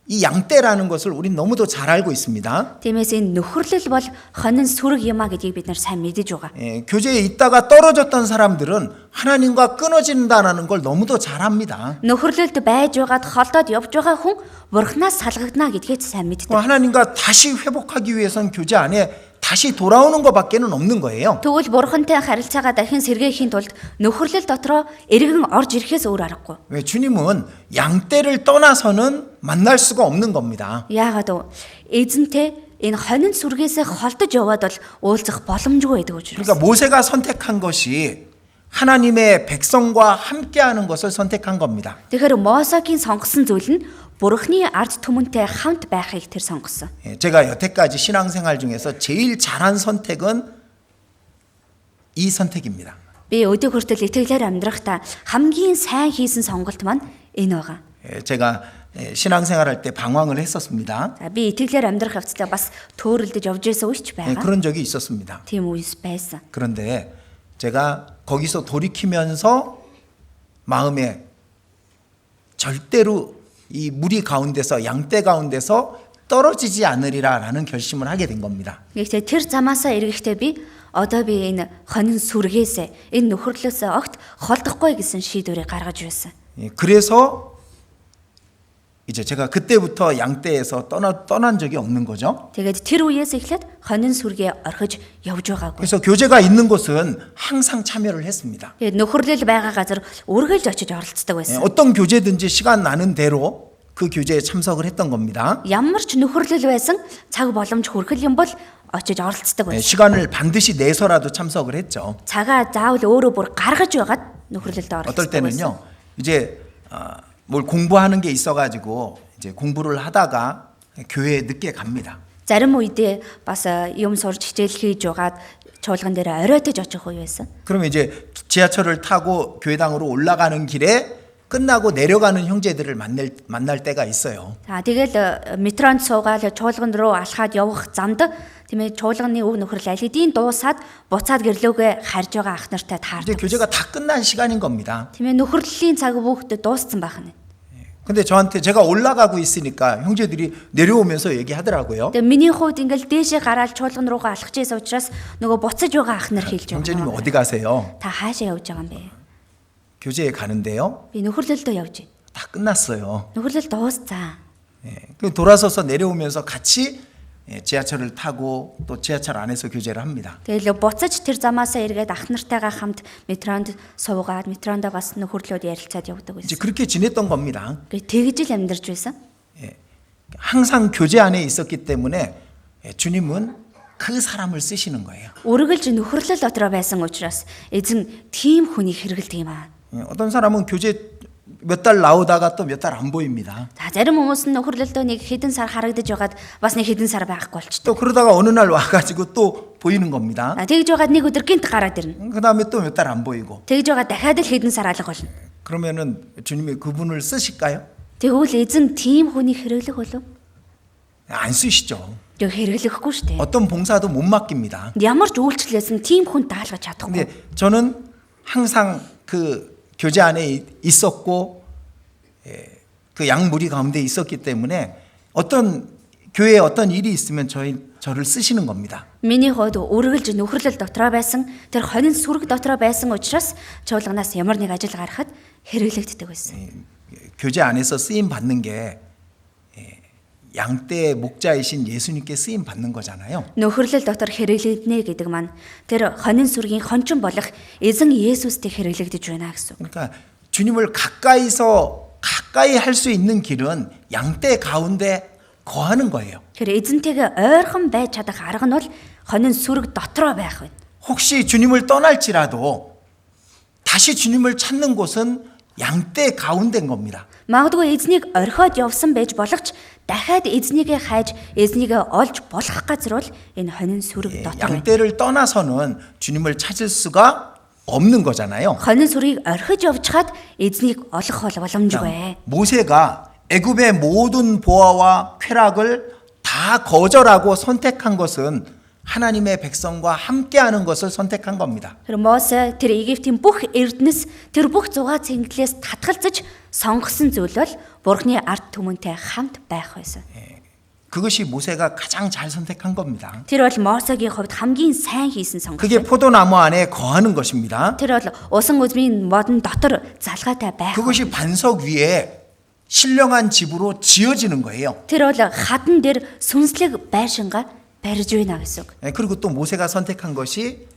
이 양떼라는 것을 우린 너무도 잘 알고 있습니다. Тиймээс энэ нөхөрлөл бол хонин сүрэг юм а гэдгийг бид нар сайн мэдэж байгаа. 교제에 있다가 떨어졌던 사람들은 하나님과 끊어진다는 걸 너무도 잘 압니다. Нөхөрлөлд байж байгаад холдоод явж байгаа хүн бурхнаас салгагдана гэдгийг сайн мэддэг. 하나님과 다시 회복하기 위해선 교제 안에 다시 돌아오는 것밖에는 없는 거예요. Тэгвэл бурхантай харилцаагаа дахин сэргээхийн тулд нөхөрлөл дотроо эргэн орж ирэхээс өөр аргагүй. 왜 주님은 양떼를 떠나서는 만날 수가 없는 겁니다. Яагаад вэ? Эзэнтэй энэ хонин сүргээс холдож яваад бол уулзах боломжгүй байдаг учраас. 그러니까 모세가 선택한 것이 하나님의 백성과 함께하는 것을 선택한 겁니다. Тэгэхээр Мосегийн сонгосон зүйл нь Бурхны ард түмэнтэй хамт байхыг тэр сонгосон. 제가 여태까지 신앙생활 중에서 제일 잘한 선택은 이 선택입니다. Би өдөө хүртэл итгэлээр амьдрахдаа хамгийн сайн хийсэн сонголт маань энэ байгаа. 제가 신앙생활할 때 방황을 했었습니다. За би итгэлээр амьдрах явцдаа бас төөрөлдөж явж байсан үеч байгаа. 그런 적이 있었습니다. Тийм үеэс байсан. 그런데 제가 거기서 돌이키면서 마음에 절대로 이 무리 가운데서 양떼 가운데서 떨어지지 않으리라라는 결심을 하게 된 겁니다. Гэхдээ тэр замаасаа эргэхдээ би одоо би энэ хонин сүргээс энэ нөхөрлөөс огт холдохгүй гэсэн шийдвэрийг гаргаж байсан. 그래서 이제 제가 그때부터 양떼에서 떠난 적이 없는 거죠. Тэгээд тэр үеэс эхлээд хонин сүргээ орхиж явж байгаагүй. 그래서 교제가 있는 곳은 항상 참여를 했습니다. Тэгээд нөхөрлөл байгаа газар үргэлж очиж оролцдог байсан. 어떤 교제든지 시간 나는 대로 그 교제에 참석을 했던 겁니다. Ямар ч нөхөрлөл байсан цаг боломж хүрхэл юм бол очиж оролцдог байсан. 시간을 반드시 내서라도 참석을 했죠. Цагаа заавал өөрөө бүр гаргаж байгаад нөхөрлөлд 어떨 оролцдог байсан. 때는요. 이제 뭘 공부하는 게 있어가지고 이제 공부를 하다가 교회에 늦게 갑니다. Зарим үедээ бас юм сурч хичээл хийж байгаад чуулган дээр оройтож очих үе байсан. 그러면 이제 지하철을 타고 교회당으로 올라가는 길에 끝나고 내려가는 형제들을 만날 때가 있어요. За тэгэл метронд суугаад чуулган руу алхаад явах замд тийм ээ чуулганы өв нөхрөл аль хэдийн дуусаад буцаад гэрлүүгээ харж байгаа ах нартай 이제 таардаг. 교제가 다 끝난 시간인 겁니다. Тийм ээ нөхрөлийн цаг бүгд дууссан байх нь. 근데 저한테 제가 올라가고 있으니까 형제들이 내려오면서 얘기하더라고요. Тэгээ миний хувьд ингээл дээшээ гараад чуулган руугаа алхаж байсан учраас нөгөө буцаж байгаа ах нар хэлж 형제님 байгаа. 어디 가세요? Та хаашаа явж байгаа юм бэ? 교제에 가는데요. Би нөхрөлдөө явж байна. 다 끝났어요. Нөхрөл дууссан. 돌아서서 내려오면서 같이 지하철을 타고 또 지하철 안에서 교제를 합니다. Тэгэл буцаж тэр замаасаа эргээд ах нартайгаа хамт метронд суугаад метрондоо бас нөхөрлөд ярилцаад явдаг 이제 байсан. 그렇게 지냈던 겁니다. Тэгж л амьдарч байсан. 항상 교제 안에 있었기 때문에 주님은 그 사람을 쓰시는 거예요. Үргэлж нөхөрлөл дотроо байсан учраас эзэн тийм хүнийг хэрэгэлдэг юм аа. 어떤 사람은 교제 몇 달 나오다가 또 몇 달 안 보입니다. За зарим хүмүүс нь нөхөрлөлдөө нэг хэдэн сар харагдаж байгаад бас нэг хэдэн сар байхгүй болчтой. 또 그러다가 어느 날 와가지고 또 보이는 겁니다. Тэгж байгаад нэг өдөр гинт гараад ирнэ. 그 다음에 또 몇 달 안 보이고. Тэгж байгаа дахиад л хэдэн сар алга болно. 그러면은 주님이 그분을 쓰실까요? Тэгвэл эзэн тийм хүнийг хэрэглэх болов? 안 쓰시죠. Тэг хэрэглэхгүй шүү дээ. 어떤 봉사도 못 맡깁니다. Ямар ч үйлчлэлээс нь тийм хүн даалгаж чадахгүй. 근데 저는 항상 그 교제 안에 있었고 그 양무리 가운데 있었기 때문에 어떤 교회에 어떤 일이 있으면 저를 쓰시는 겁니다. Миний хувьд үргэлж нөхөрлөл дотроо байсан. Тэр хонин сүрэг дотроо байсан учраас чуулганаас ямар нэг ажил гарахад хэрэглэгддэг байсан. 교제 안에서 쓰임 받는 게 양떼의 목자이신 예수님께 쓰임 받는 거잖아요. Нөхөрлөл дотор хэрэглэгднэ гэдэг маань тэр хонин сүргийн хончин болох эзэн Есүстэй хэрэглэгдэж байна гэсэн. 그러니까 주님을 가까이 할 수 있는 길은 양떼 가운데 거하는 거예요. Тэр эзэнтэйгээ ойрхон байж чадах арга нь бол хонин сүрэг дотроо байх байна. 혹시 주님을 떠날지라도 다시 주님을 찾는 곳은 양떼 가운데인 겁니다. Магадгүй эзнийг орхиод явсан байж болохч дахиад эзнийгээ хайж эзнийгээ олж болох газар бол энэ хонин сүрэг дотор байна. 양떼를 떠나서는 주님을 찾을 수가 없는 거잖아요. Хонин сүргийг орхиж явчихад эзнийг олох бол боломжгүй. 모세가 애굽의 모든 보화와 쾌락을 다 거절하고 선택한 것은 하나님의 백성과 함께하는 것을 선택한 겁니다. Тэр Мосе тэр Египтийн бүх эрдэнэс тэр бүх зугаа цэнгэлээс татгалзаж сонгосон зүйл бол Бурхны ард түмэнтэй хамт байх байсан. 그것이 모세가 가장 잘 선택한 겁니다. Тэр бол Мосегийн хувьд хамгийн сайн хийсэн сонголт. 그게 포도나무 안에 거하는 것입니다. Тэр бол усан үзмийн модон дотор залгаатай байх. 그것이 반석 위에 신령한 집으로 지어지는 거예요. Тэр бол хадан дээр сүнслэг байшингаа барьж байна гэсэн үг. 그리고 또 모세가 선택한 것이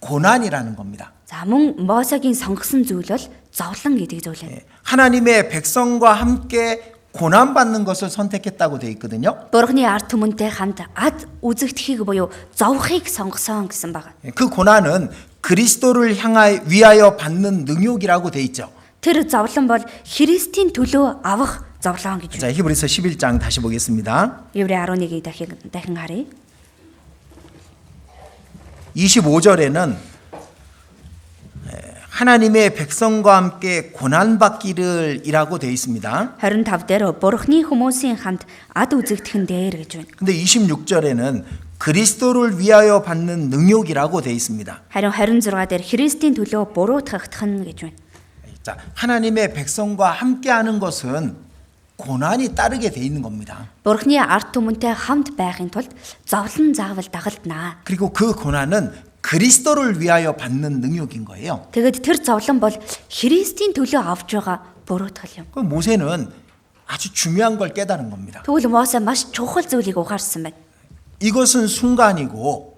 고난이라는 겁니다. За мөн Мосегийн сонгосон зүйл бол зовлон гэдэг зүйл байна. 하나님의 백성과 함께 고난받는 것을 선택했다고 돼 있거든요. Бурхны ард түмэнтэй хамт ад үзэгдэхийг буюу зовхыг сонгосон гэсэн байна. 그 고난은 그리스도를 위하여 받는 능욕이라고 돼 있죠. Тэр зовлон бол Христийн төлөө авах зовлон гэж. 자, 히브리서 11장 다시 보겠습니다. Еврей 11-ийг дахин харъя. 25절에는 하나님의 백성과 함께 고난받기를이라고 돼 있습니다. 25 дээр Бурхны хүмүүсийн хамт ад үзэгдэх нь дээр гэж байна. 근데 26절에는 그리스도를 위하여 받는 능욕이라고 돼 있습니다. Харин 26 дээр Христийн төлөө буруутгах нь гэж байна. 자, 하나님의 백성과 함께하는 것은 고난이 따르게 돼 있는 겁니다. Бурхны ард түмэнтэй хамт байхын тулд зовлон заавал дагалдана. 그리고 그 고난은 그리스도를 위하여 받는 능욕인 거예요. Тэгэд тэр зовлон бол Христийн төлөө авж байгаа буруутгал юм. 그 모세는 아주 중요한 걸 깨달은 겁니다. Тэгвэл Мосе маш чухал зүйлийг ухаарсан байна. 이것은 순간이고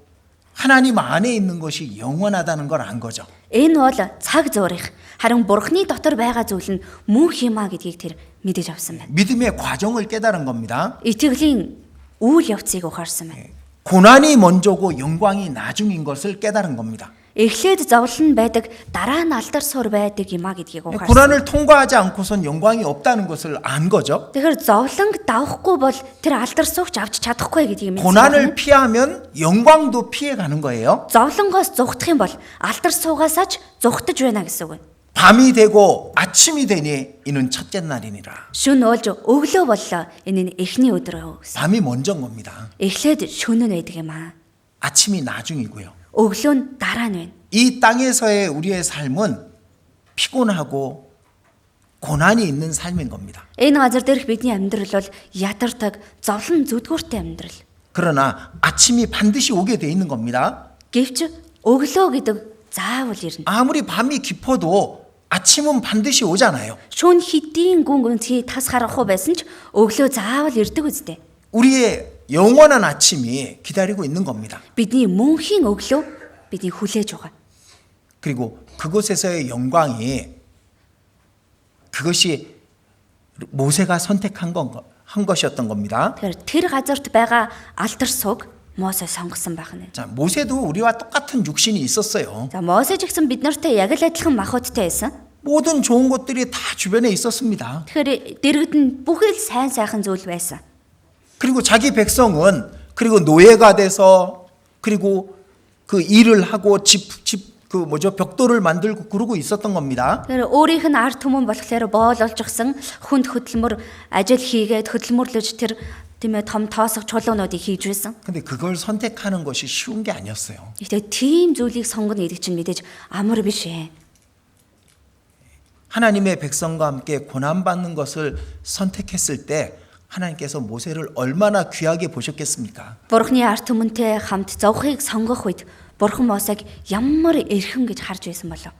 하나님 안에 있는 것이 영원하다는 걸 안 거죠. Энэ бол цаг зуурих. Харин Бурхны дотор байгаа зүйл нь мөнх юм а гэдгийг тэр мэдэж авсан байна. 믿음의 과정을 깨달은 겁니다. Итгэлийн үйл явцыг ухаарсан байна. 고난이 먼저고 영광이 나중인 것을 깨달은 겁니다. Эхлээд зовлон байдаг, дараа нь алдар сур байдаг юм а гэдгийг ухаарсан. 고난을 통과하지 않고선 영광이 없다는 것을 안 거죠. Тэгэхээр зовлонг давахгүй бол тэр алдар суугч авч чадахгүй гэдгийг мэдсэн. 고난을 피하면 영광도 피해 가는 거예요. Зовлонгоос зүгтэх юм бол алдар суугаасаач зүгтэж байна гэсэн үг байна. 밤이 되고 아침이 되니 이는 첫째 날이니라. Шүн уулж өглөө боллоо. Энэ нь эхний өдөр гэсэн. 밤이 먼저인 겁니다. Эхлээд шүн нь байдаг юм аа. 아침이 나중이고요. Өглөө нь дараа нь байна. 이 땅에서의 우리의 삶은 피곤하고 고난이 있는 삶인 겁니다. Энэ газар дээрх бидний амьдрал бол ядардаг, зовлон зүдгүүртэй амьдрал. 그러나 아침이 반드시 오게 돼 있는 겁니다. Гэвч өглөө гэдэг заавал ирнэ. 아무리 밤이 깊어도 아침은 반드시 오잖아요. Шүн хэдийн гүн гүнзгий тас харахгүй байсан ч өглөө заавал ирдэг үстэй. 우리의 영원한 아침이 기다리고 있는 겁니다. Бидний мөнхийн өглөө бидний хүлээж байгаа. 그리고 그곳에서의 영광이 그것이 모세가 선택한 한 것이었던 겁니다. Тэгэхээр тэр газарт байгаа алдар суг Мосе сонгосон байх нь. 자, 모세도 우리와 똑같은 육신이 있었어요. За Мосе ч гэсэн бид нартай яг л адилхан махбодтой байсан. 모든 좋은 것들이 다 주변에 있었습니다. Тэгэхээр дэргэд нь бүхэл сайн сайхан зүйл байсан. 그리고 자기 백성은 그리고 노예가 돼서 그리고 그 일을 하고 벽돌을 만들고 그러고 있었던 겁니다. Тэгэхээр өөрийнх нь ард түмэн болохоор боол олжчихсан хүнд хөдөлмөр ажил хийгээд хөдөлмөрлөж тэр тиймээ том тоосох чулуунуудыг хийж байсан. 근데 그걸 선택하는 것이 쉬운 게 아니었어요. Гэхдээ тийм зүйлийг сонгоно гэдэг чинь мэдээж амар биш ээ. 하나님의 백성과 함께 고난받는 것을 선택했을 때 하나님께서 모세를 얼마나 귀하게 보셨겠습니까? Бурхны ард түмэнтэй хамт зовхыг сонгох үед Бурхан Мосег ямар эрхэм гэж харж байсан болов.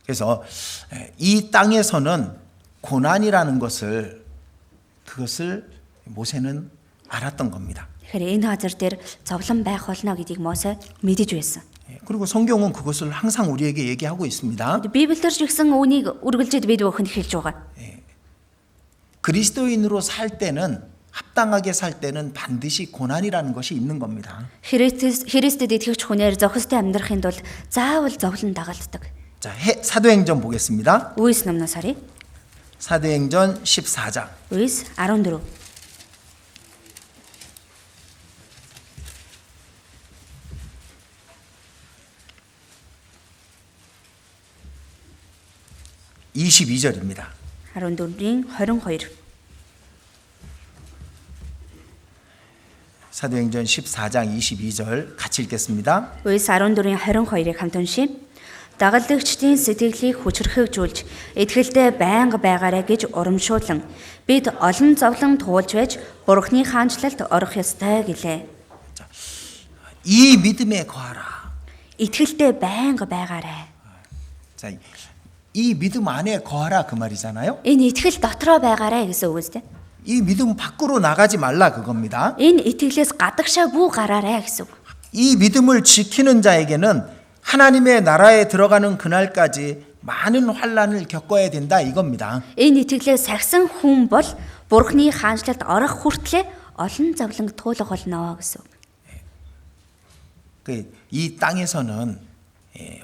그래서 이 땅에서는 고난이라는 그것을 모세는 알았던 겁니다. Тэгэхээр энэ газар дээр зовлон байх болно гэдгийг Мосе мэдэж байсан. 그리고 성경은 그것을 항상 우리에게 얘기하고 있습니다. Библиэлд ч гэсэн үүнийг үргэлжид бид бүхэнд хэлж байгаа. 그리스도인으로 살 때는 합당하게 살 때는 반드시 고난이라는 것이 있는 겁니다. Христэд итгэвч хүнээр зохистой амьдрахын тулд заавал зовлон дагалддаг. 자, 사도행전 보겠습니다. Үйлс номноос харъя. 사도행전 14장. Үйлс 14. 22절입니다. 14-ийн 22. 사도행전 14장 22절 같이 읽겠습니다. Үйлс 14-ийн 22-ыг хамт уншийе. Дагалдагчдын сэтгэлийг хүчрхэгжүүлж, итгэлдээ байнга байгаарай гэж урамшуулан бид олон зовлон туулж байж Бурхны хаанчлалд орох ёстой гэлээ. 이 믿음에 거하라. итгэлдээ байнга байгаарай. 자, 이 믿음 안에 거하라 그 말이잖아요. Энэ итгэл дотроо байгаарай гэсэн үг үстэй. 이 믿음 밖으로 나가지 말라 그겁니다. Энэ итгэлээс гадагшаа бүү гараарай гэсэн үг. 이 믿음을 지키는 자에게는 하나님의 나라에 들어가는 그날까지 많은 환난을 겪어야 된다 이겁니다. Энэ итгэлээ сахисан хүн бол Бурхны хаанчлалд орох хүртлээр олон зовлон туулах болно гэсэн үг. 이 땅에서는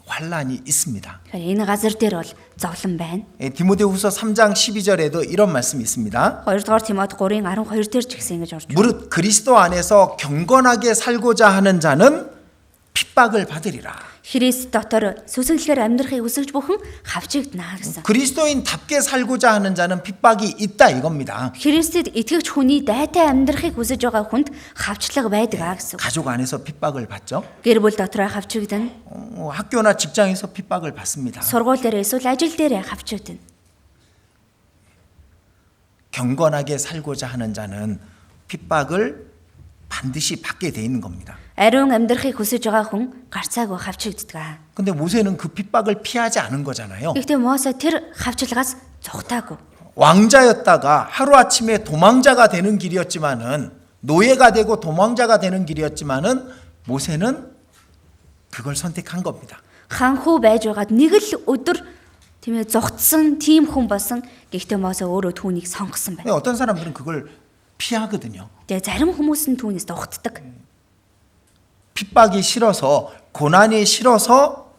환난이 있습니다. Энэ газар дээр бол зовлон байна. 디모데후서 3장 12절에도 이런 말씀이 있습니다. 2-р Тимот 3-ийн 12 дээр ч гэсэн ингэж орж байна. 무릇 그리스도 안에서 경건하게 살고자 하는 자는 핍박을 받으리라. Христ дотор сүсгэлээр амьдрахыг хүсэж бүхэн хавчигдана гэсэн. 그리스도인답게 살고자 하는 자는 핍박이 있다 이겁니다. Христэд итгэвч хүний дайтай амьдрахыг хүсэж байгаа хүнд хавчлага байдаг гэсэн. 가족 안에서 핍박을 받죠. Гэр бүл дотроо хавчигдана. 학교나 직장에서 핍박을 받습니다. Сургууль дээр эсвэл ажил дээр хавчигдана. 경건하게 살고자 하는 자는 핍박을 반드시 받게 돼 있는 겁니다. Ариун амьдрахыг хүсэж байгаа хүн гарцаагүй хавчигддаг. 근데 모세는 그 핍박을 피하지 않은 거잖아요. Гэхдээ Мосе тэр хавчлагаас зугатаагүй. 왕자였다가 하루아침에 도망자가 되는 길이었지만은 노예가 되고 도망자가 되는 길이었지만은 모세는 그걸 선택한 겁니다. Ханхуу байж байгаад нэг л өдөр тийм ээ зугтсан тийм хүн болсон. Гэхдээ Мосе өөрөө түүнийг сонгосон байна. 어떤 사람들은 그걸 피하거든요. Тэгээ зарим хүмүүс нь түүнээс зугтдаг. 핍박이 싫어서 고난이 싫어서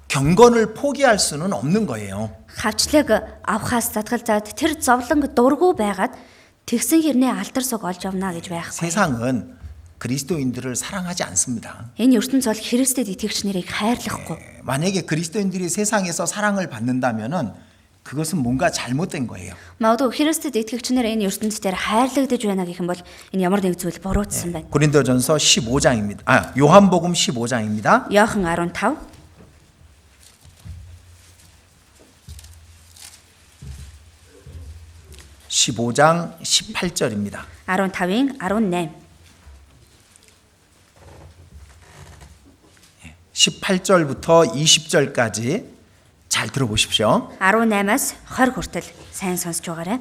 경건을 포기할 수는 없는 거예요. Хавчлаг авахаас татгалзаад тэр зовлонг дургүй байгаад тэгсэн хэрнээ алтар суг олж авна гэж байхгүй. 세상은 그리스도인들을 사랑하지 않습니다. Энэ ертөнц бол Христэд итгэгч нарыг хайрлахгүй. 만약에 그리스도인들이 세상에서 사랑을 받는다면은 그것은 뭔가 잘못된 거예요. Магадгүй Христэд итгэгч нар энэ ертөнцийн хайрлагдаж байна гэх юм бол энэ ямар нэг зүйл буруутсан байна. 고린도전서 15장입니다. 요한복음 15장입니다. Иохан 15 15장 18절입니다. 15-ийн 18. 18절부터 20절까지 잘 들어보십시오. 18-аас 20 хүртэл сайн сонсож байгаарай.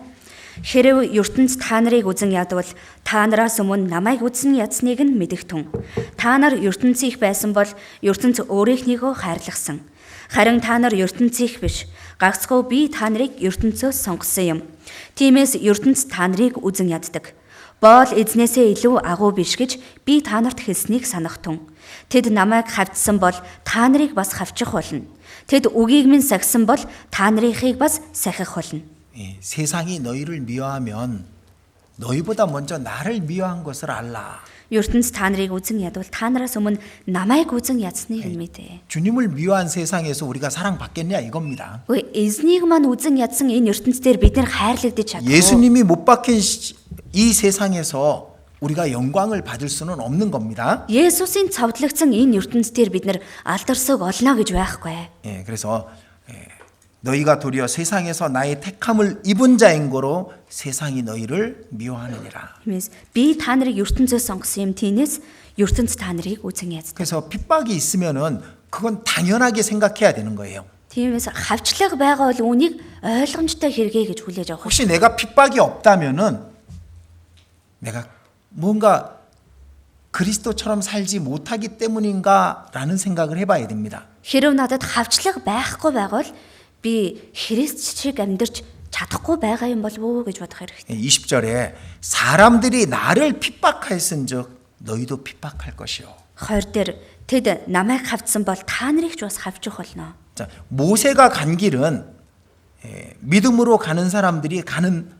Хэрэв ертөнц та нарыг үзэн ядвал та нараас өмнө намайг үзэн ядсныг нь мэдэгтэн. Та нар ертөнцийнх байсан бол ертөнц өөрийнхнийгөө хайрлахсан. Харин та нар ертөнцийнх биш. Гагцхүү би та нарыг ертөнцөөс сонгосон юм. Тиймээс ертөнц та нарыг үзэн яддаг. Боол эзнээсээ илүү агуу биш гэж би та нарт хэлснийг санахтун. Тэд намайг хавдсан бол та нарыг бас хавчих болно. Тэд үгийг минь сахисан бол та нарийнхыг бас сахих болно. 세상이 너희를 미워하면 너희보다 먼저 나를 미워한 것을 알라. ертөнц та нарыг үзэн ядвал та нараас өмнө намайг үзэн ядсныг нь мэдээ. 주님을 미워한 세상에서 우리가 사랑받겠냐 이겁니다. Үгүй эзнийг маань үзэн ядсан энэ ертөнцээр бид нар хайрлагдаж чадах. 예수님이 못 박힌 이 세상에서 우리가 영광을 받을 수는 없는 겁니다. Есүсийн цовдлогдсон энэ ертөнцээр бид нар алдарсаг олно гэж байхгүй. 그래서 너희가 도리어 세상에서 나의 택함을 입은 자인 거로 세상이 너희를 미워하느니라. Тиймээс би та нарыг ертөнцөөс сонгосон юм тийнээс ертөнц та нарыг үзэн яздаг. 그래서 핍박이 있으면은 그건 당연하게 생각해야 되는 거예요. Тиймээс хавчлага байгаа бол үнийг ойлгомжтой хэрэгэ гэж хүлээж авах. 혹시 내가 핍박이 없다면은 내가 뭔가 그리스도처럼 살지 못하기 때문인가라는 생각을 해봐야 됩니다. Хэрв надад хавчлага байхгүй байвал би Христ шиг амьдарч чадахгүй байгаа юм болов уу гэж бодох хэрэгтэй. 20절에 사람들이 나를 핍박하였은즉 너희도 핍박할 것이요. 20 дээр тэд намайг хавцсан бол та нарыг ч бас хавчих болно. 자, 모세가 간 길은 믿음으로 가는 사람들이 가는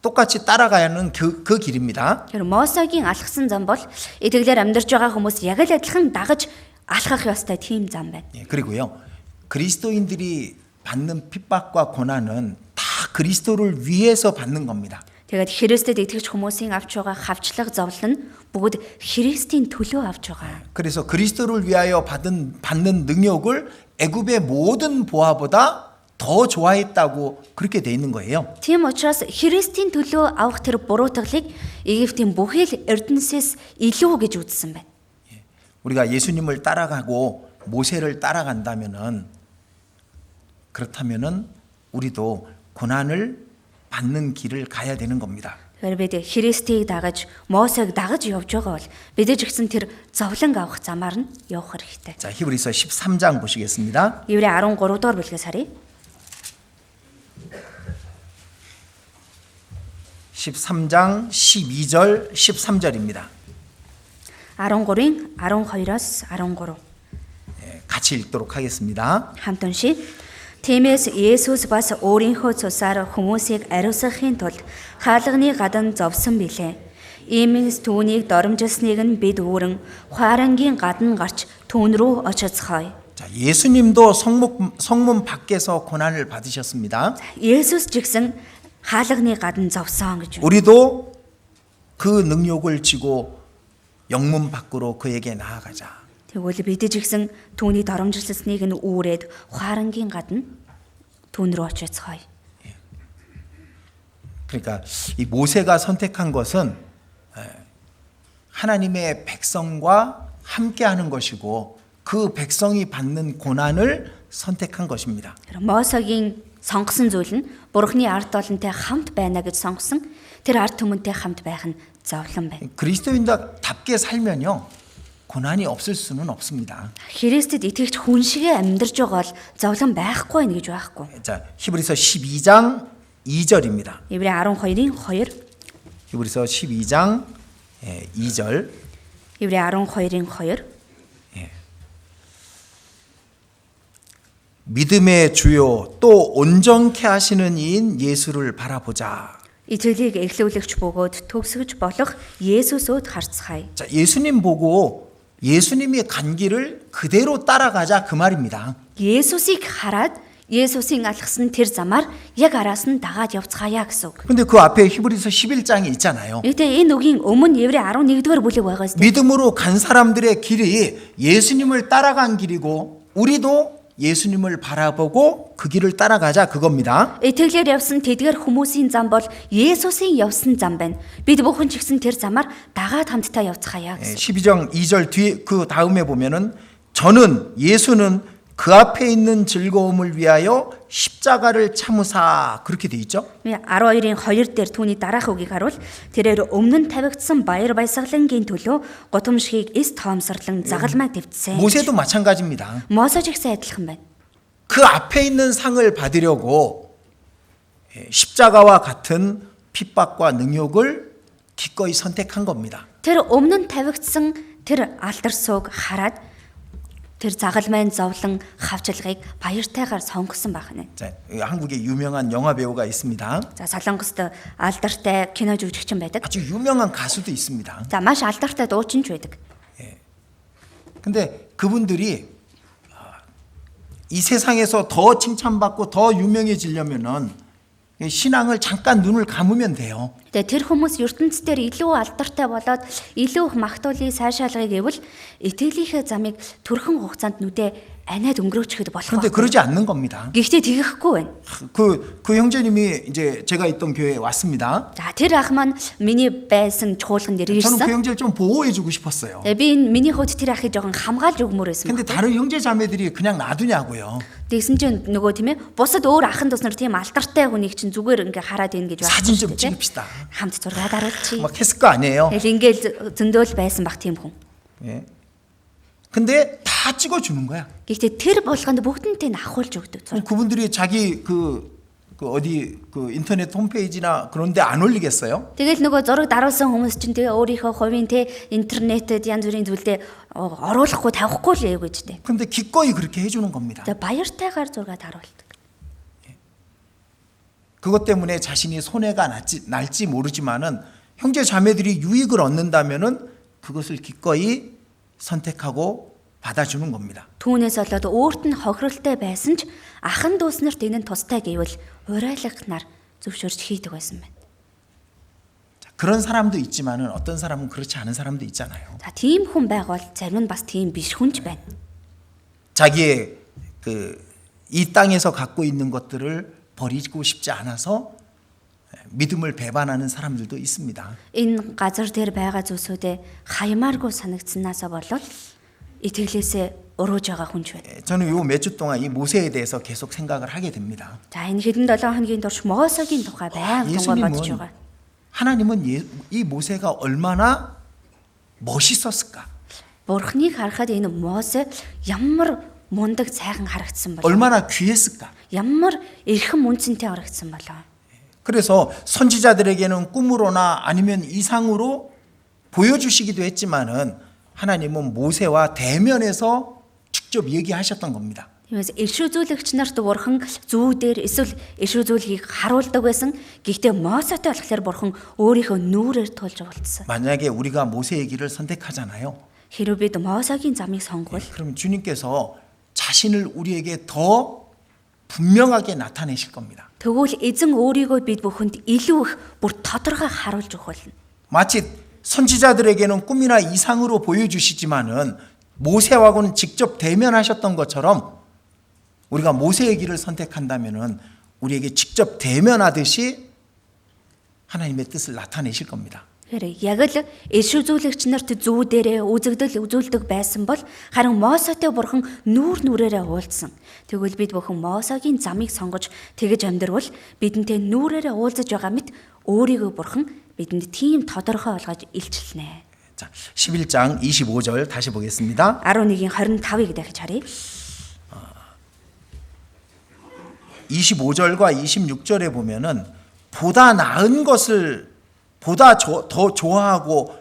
똑같이 따라가야 하는 그 길입니다. Тэр Мосегийн алхсан зам бол итгэлээр амьдарч байгаа хүмүүс яг л адилхан дагаж алхах ёстой тийм зам байна. 그리고요. 그리스도인들이 받는 핍박과 고난은 다 그리스도를 위해서 받는 겁니다. Тэгээд Христэд итгэж хүмүүсийн авч байгаа хавчлага зовлон нь бүгд Христийн төлөө авч байгаа. 그래서 그리스도를 위하여 받는 능력을 애굽의 모든 보화보다 더 좋아했다고 그렇게 돼 있는 거예요. Тийм учраас Христийн төлөө авах тэр буруутгалыг Египтийн бүхэл эрдэнэсээс илүү гэж үзсэн байна. 우리가 예수님을 따라가고 모세를 따라간다면은 그렇다면은 우리도 고난을 받는 길을 가야 되는 겁니다. Тэгэхээр бид Христийг дагаж, Мосег дагаж явж байгаа бол бид ч гэсэн тэр зовлон авах замаар нь явах хэрэгтэй. 자, 히브리서 13장 보시겠습니다. Еврей 13 дугаар бүлгээс харъя. 13장 12절 13절입니다. 13-ийн 12-оос 13. 같이 읽도록 하겠습니다. Хамт уншия. Тиймээс Есүс бас өөрийнхөө цусаар хүмүүсийг ариусгахын тулд хаалганы гадна зовсон билээ. Иймээс түүнийг доромжилсныг нь бид үүрэн хуарангийн гадна гарч түүн рүү очицгоё. 자, 예수님도 성문 밖에서 고난을 받으셨습니다. Есүс ч гэсэн хаалганы гадна зовсон гэж. 우리도 그 능력을 지고 영문 밖으로 그에게 나아가자. Тэгвэл бид ч гэсэн түүний доромжилсныг нь үүрээд хуарангийн гадна түүн рүү очицгоё. 그러니까 이 모세가 선택한 것은 하나님의 백성과 함께하는 것이고 그 백성이 받는 고난을 선택한 것입니다. Мосегийн сонгосон зүйл нь Бурхны ард олонтой хамт байна гэж сонгосон. Тэр ард түмэнтэй хамт байх нь зовлон байна. 그리스도인답게 살면요 고난이 없을 수는 없습니다. Христэд итгэгч хүн шигээ амьдарч байгаа бол зовлон байхгүй нэ гэж байхгүй. 자, 히브리서 12장 2절입니다. Еврей 12-ийн 2. 히브리서 12장 2절. Еврей 12-ийн 2. 믿음의 주요 또 온전케 하시는 이인 예수를 바라보자. Итгэлийг эхлүүлэгч бөгөөд төгсгөж болох Есүсөд харцгаая. 자, 예수님 보고 예수님이 간 길을 그대로 따라가자 그 말입니다. Есүсийг хараад Есүсийн алхсан тэр замаар яг араас нь дагаад явцгаая гэсэн үг. 근데 그 앞에 히브리서 11장이 있잖아요. Гэтэ энэ үгийн өмнө Еврей 11-р бүлэг байгаас 믿음으로 간 사람들의 길이 예수님을 따라간 길이고 우리도 예수님을 바라보고 그 길을 따라가자 그겁니다. итгэлээр явсан тэдгэр хүмүүсийн зам бол Есүсийн явсан зам байна. Бид бүхэн ч гэсэн тэр замаар дагаад хамтдаа явцгаая гэсэн. 12장 2절 뒤에 그 다음에 보면은 예수는 그 앞에 있는 즐거움을 위하여 십자가를 참으사 그렇게 돼 있죠. 12-ийн 2 дээр түүний дараах үгийг харуул тэрээр өмнө нь тавигдсан баяр баясгалангийн төлөө гудамжийг эс тоомсорлон загалмай дэвтсэн. 모세도 마찬가지입니다. Мосеж ихсэн адилхан байна. 그 앞에 있는 상을 받으려고 십자가와 같은 핍박과 능욕을 기꺼이 선택한 겁니다. Тэр өмнө нь тавигдсан тэр алдар сууг хараад тэр загалмайн зовлон хавчлагыг баяртайгаар сонгосон байна. 자, 한국에 유명한 영화 배우가 있습니다. За Солонгост алдартай кино жүжигчин байдаг. 아주 유명한 가수도 있습니다. За маш алдартай дуучинч байдаг. 근데 그분들이 이 세상에서 더 칭찬받고 더 유명해지려면은 신앙을 잠깐 눈을 감으면 돼요. Тэгээ тэр хүмүүс ертөнцийн дээр илүү алдартай болоод илүү их магтуулын сайшаалгыг гэвэл итгэлийнхээ замыг төрхөн хугацаанд нүдэ аниад өнгөрөөчөхөд болох 그런데 байхгүй. 그러지 않는 겁니다. Гэхдээ тэгэхгүй байна. 그 형제님이 이제 제가 있던 교회에 왔습니다. За тэр ах маань миний байсан чуулганд 저는 그 ирсэн. 형제를 좀 보호해주고 싶었어요. Би энэ миний хувьд тэр ахыг жоохон хамгаалж өгмөр байсан. 근데 다른 형제 자매들이 그냥 놔두냐고요. Тэгсэн чинь нөгөө тийм ээ бусад өөр ахын тус нар тийм алдартай хүнийг чинь зүгээр ингээ хараад ийн гэж 사진 좀 байна. 찍읍시다. Хамт зураг даруулчих. 막 했을 거 아니에요. Тэгэл ингээл зөндөөл байсан бах тийм хүн. 예. 근데 다 찍어주는 거야. Гэхдээ тэр болгонд бүгдэнтэй нь ахуулж өгдөг. 그럼 그분들이 자기 그 어디 그 인터넷 홈페이지나 그런데 안 올리겠어요? Тэгэл нөгөө зураг даруулсан хүмүүс чинь тэгээ өөрийнхөө хувийн те интернетэд янз бүрийн зүйлдээ оруулахгүй тавихгүй л яа гэж дээ. 근데 기꺼이 그렇게 해주는 겁니다. Тэгээ баяртайгаар зураг даруулдаг. 그것 때문에 자신이 손해가 날지 모르지만은 형제 자매들이 유익을 얻는다면은 그것을 기꺼이 선택하고 받아주는 겁니다. Түүнээс болоод өөрт нь хохиролтой байсан ч ахын дүүс нарт энэ нь тустай гэвэл урайлахнаар зөвшөөрч хийдэг байсан байна. 자, 그런 사람도 있지만은 어떤 사람은 그렇지 않은 사람도 있잖아요. За тийм хүн байвал зарим нь бас тийм биш хүнч байна. 자기의 이 땅에서 갖고 있는 것들을 버리고 싶지 않아서 믿음을 배반하는 사람들도 있습니다. Энэ газар дээр байгаа зүйлсүүдээ хаямааргүй санагдсанаасаа болоод итгэлээсээ урууж байгаа хүнч байна. 저는 요 몇 주 동안 이 모세에 대해서 계속 생각을 하게 됩니다. За энэ хэдэн 7 хоногийн турш Мосегийн тухай байнга тунгаар бодож байгаа. 하나님은 이 모세가 얼마나 멋있었을까? Бурхныг харахад энэ Мосе ямар мундаг сайхан харагдсан болов. 얼마나 귀했을까? Ямар эрхэм үнцэнтэй харагдсан болов. 그래서 선지자들에게는 꿈으로나 아니면 이상으로 보여주시기도 했지만은 하나님은 모세와 대면해서 직접 얘기하셨던 겁니다. Тиймээс иш үзүүлэгч нарт бурхан зүүдээр эсвэл иш үзүүлгийг харуулдаг байсан. Гэхдээ Мосетэй болохоор бурхан өөрийнхөө нүрээр тулж уулзсан. 만약에 우리가 모세의 길을 선택하잖아요. Хэрэв бид Мосегийн замыг сонгвол 그럼 주님께서 자신을 우리에게 더 분명하게 나타내실 겁니다. тэгвэл эзэн өөрийгөө бид бүхэнд илүү их бүр тодорхой харуулж өгөх болно. 마치 선지자들에게는 꿈이나 이상으로 보여주시지만은 모세하고는 직접 대면하셨던 것처럼 우리가 모세의 길을 선택한다면은 우리에게 직접 대면하듯이 하나님의 뜻을 나타내실 겁니다. Тэгэхээр яг л иш үзүүлэгч нарт зүүдээрээ үзүүлдэг байсан бол харин Мосетэй бурхан нүрээрээ уулзсан. Тэгвэл бид бүхэн Мосегийн замыг сонгож тэгж амьдрвал бидэнтэй нүрээрээ уулзаж байгаа мэт өөрийгөө бурхан бидэнд тийм тодорхой болгож илчилнэ. 자, 11장 25절 다시 보겠습니다. 11-ийн 25-ыг дахиж харъя. 25절과 26절에 보면은 보다 나은 것을 보다 더 좋아하고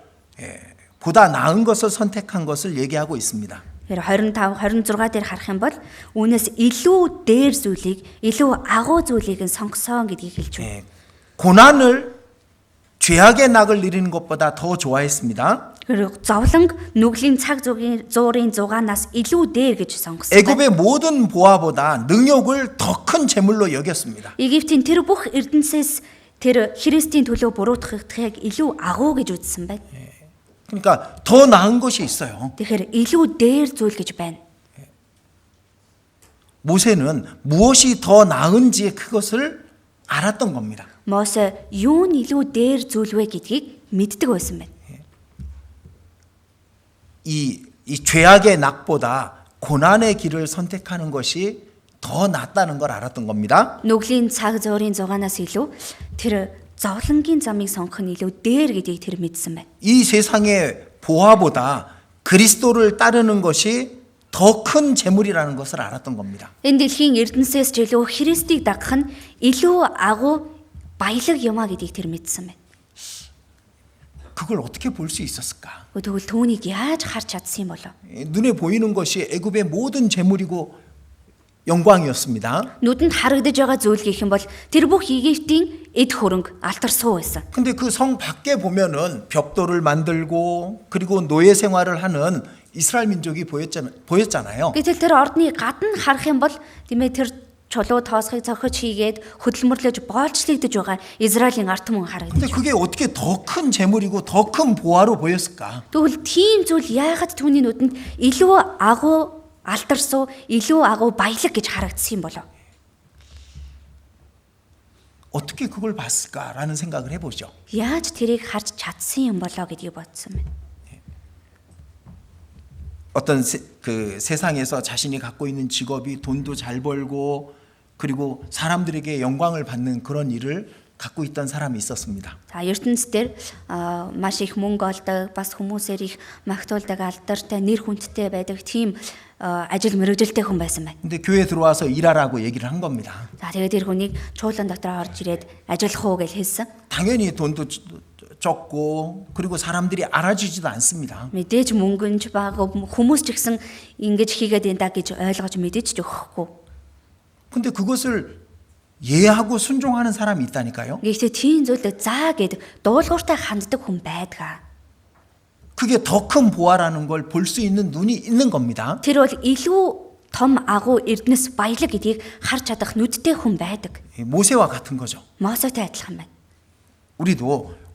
보다 나은 것을 선택한 것을 얘기하고 있습니다. Тэгэхээр 25, 26 дээр харах юм бол үүнээс илүү дээр зүйлийг, илүү агуу зүйлийг нь сонгосон гэдгийг хэлж байна. 고난을 죄악의 낙을 누리는 것보다 더 좋아했습니다. 그리고 зовлонг нүглийн цаг зуурын зугаанаас илүү дээр гэж сонгосон. 애굽의 모든 보화보다 능욕을 더 큰 재물로 여겼습니다. Египтийн тэр бүх эрдэнэсээс тэр Христийн төлөө буруутгахыг илүү агуу гэж үзсэн байна. 그러니까 더 나은 것이 있어요. Тэгэхээр илүү дээр зүйл гэж байна. 모세는 무엇이 더 나은지 그것을 알았던 겁니다. Мосе юу нь илүү дээр зүйл вэ гэдгийг мэддэг байсан байна. 이 죄악의 낙보다 고난의 길을 선택하는 것이 더 낫다는 걸 알았던 겁니다. Нүглийн цаг зуурын зугаанаас илүү тэр зовлонгийн замыг сонгох нь илүү дээр гэдгийг тэр мэдсэн байна. 이 세상의 보화보다 그리스도를 따르는 것이 더 큰 재물이라는 것을 알았던 겁니다. Энэ дэлхийн эрдэнэсээс ч илүү Христийг дагах нь илүү агуу баялаг юмаа гэдгийг тэр мэдсэн байна. 그걸 어떻게 볼 수 있었을까? Тэгвэл түүнийг яаж харж чадсан юм болов? 눈에 보이는 것이 애굽의 모든 재물이고 영광이었습니다. Нүдэнд харагдаж байгаа зүйл гэх юм бол тэр бүх Египтийн эд хөрөнгө алтар суу байсан. 근데 그 성 밖에 보면은 벽돌을 만들고 그리고 노예 생활을 하는 이스라엘 민족이 보였잖아요. Гэтэл тэр ордны гадна харах юм бол тиймээ тэр чулуу тоосхыг цохиж хийгээд хөдөлмөрлөж боолчлогдож байгаа Израилийн ард түмэн 근데 харагдаж. 그게 어떻게 더 큰 재물이고 더 큰 보화로 보였을까? Тэгвэл тийм зүйл яагаад түүний нүдэнд илүү агуу алдарсуу илүү агуу баялаг гэж харагдсан юм болов. 어떻게 그걸 봤을까라는 생각을 해보죠. Яаж тэрийг харж чадсан юм болоо гэдгийг бодсон байна. 어떤 그 세상에서 자신이 갖고 있는 직업이 돈도 잘 벌고 그리고 사람들에게 영광을 받는 그런 일을 갖고 있던 사람이 있었습니다. За ертөнцийн дээр маш их мөнгө олдог, бас хүмүүсээр их магтуулдаг, алдартай, нэр хүндтэй байдаг тийм ажил мэргэжилтэй хүн байсан байна. 근데 교회 들어와서 일하라고 얘기를 한 겁니다. За тэгээд тэр хүнийг чуулган дотор орж ирээд ажиллах уу гэж хэлсэн. 당연히 돈도 적고 그리고 사람들이 알아주지도 않습니다. Мэдээж мөнгөнч бага хүмүүс ч гэсэн ингэж хийгээд энэ гэж ойлгож мэдээж ч өгөхгүй. 근데 그것을 예하고 순종하는 사람이 있다니까요. Гэхдээ тийм зүйлээ заа гэд дуулууртай ханддаг хүн байдаг. 그게 더 큰 보화라는 걸 볼 수 있는 눈이 있는 겁니다. Тэр бол илүү том агуу эрдэнэс баялаг гэдгийг харж чадах нүдтэй хүн байдаг. 모세와 같은 거죠. Мосетой адилхан байна.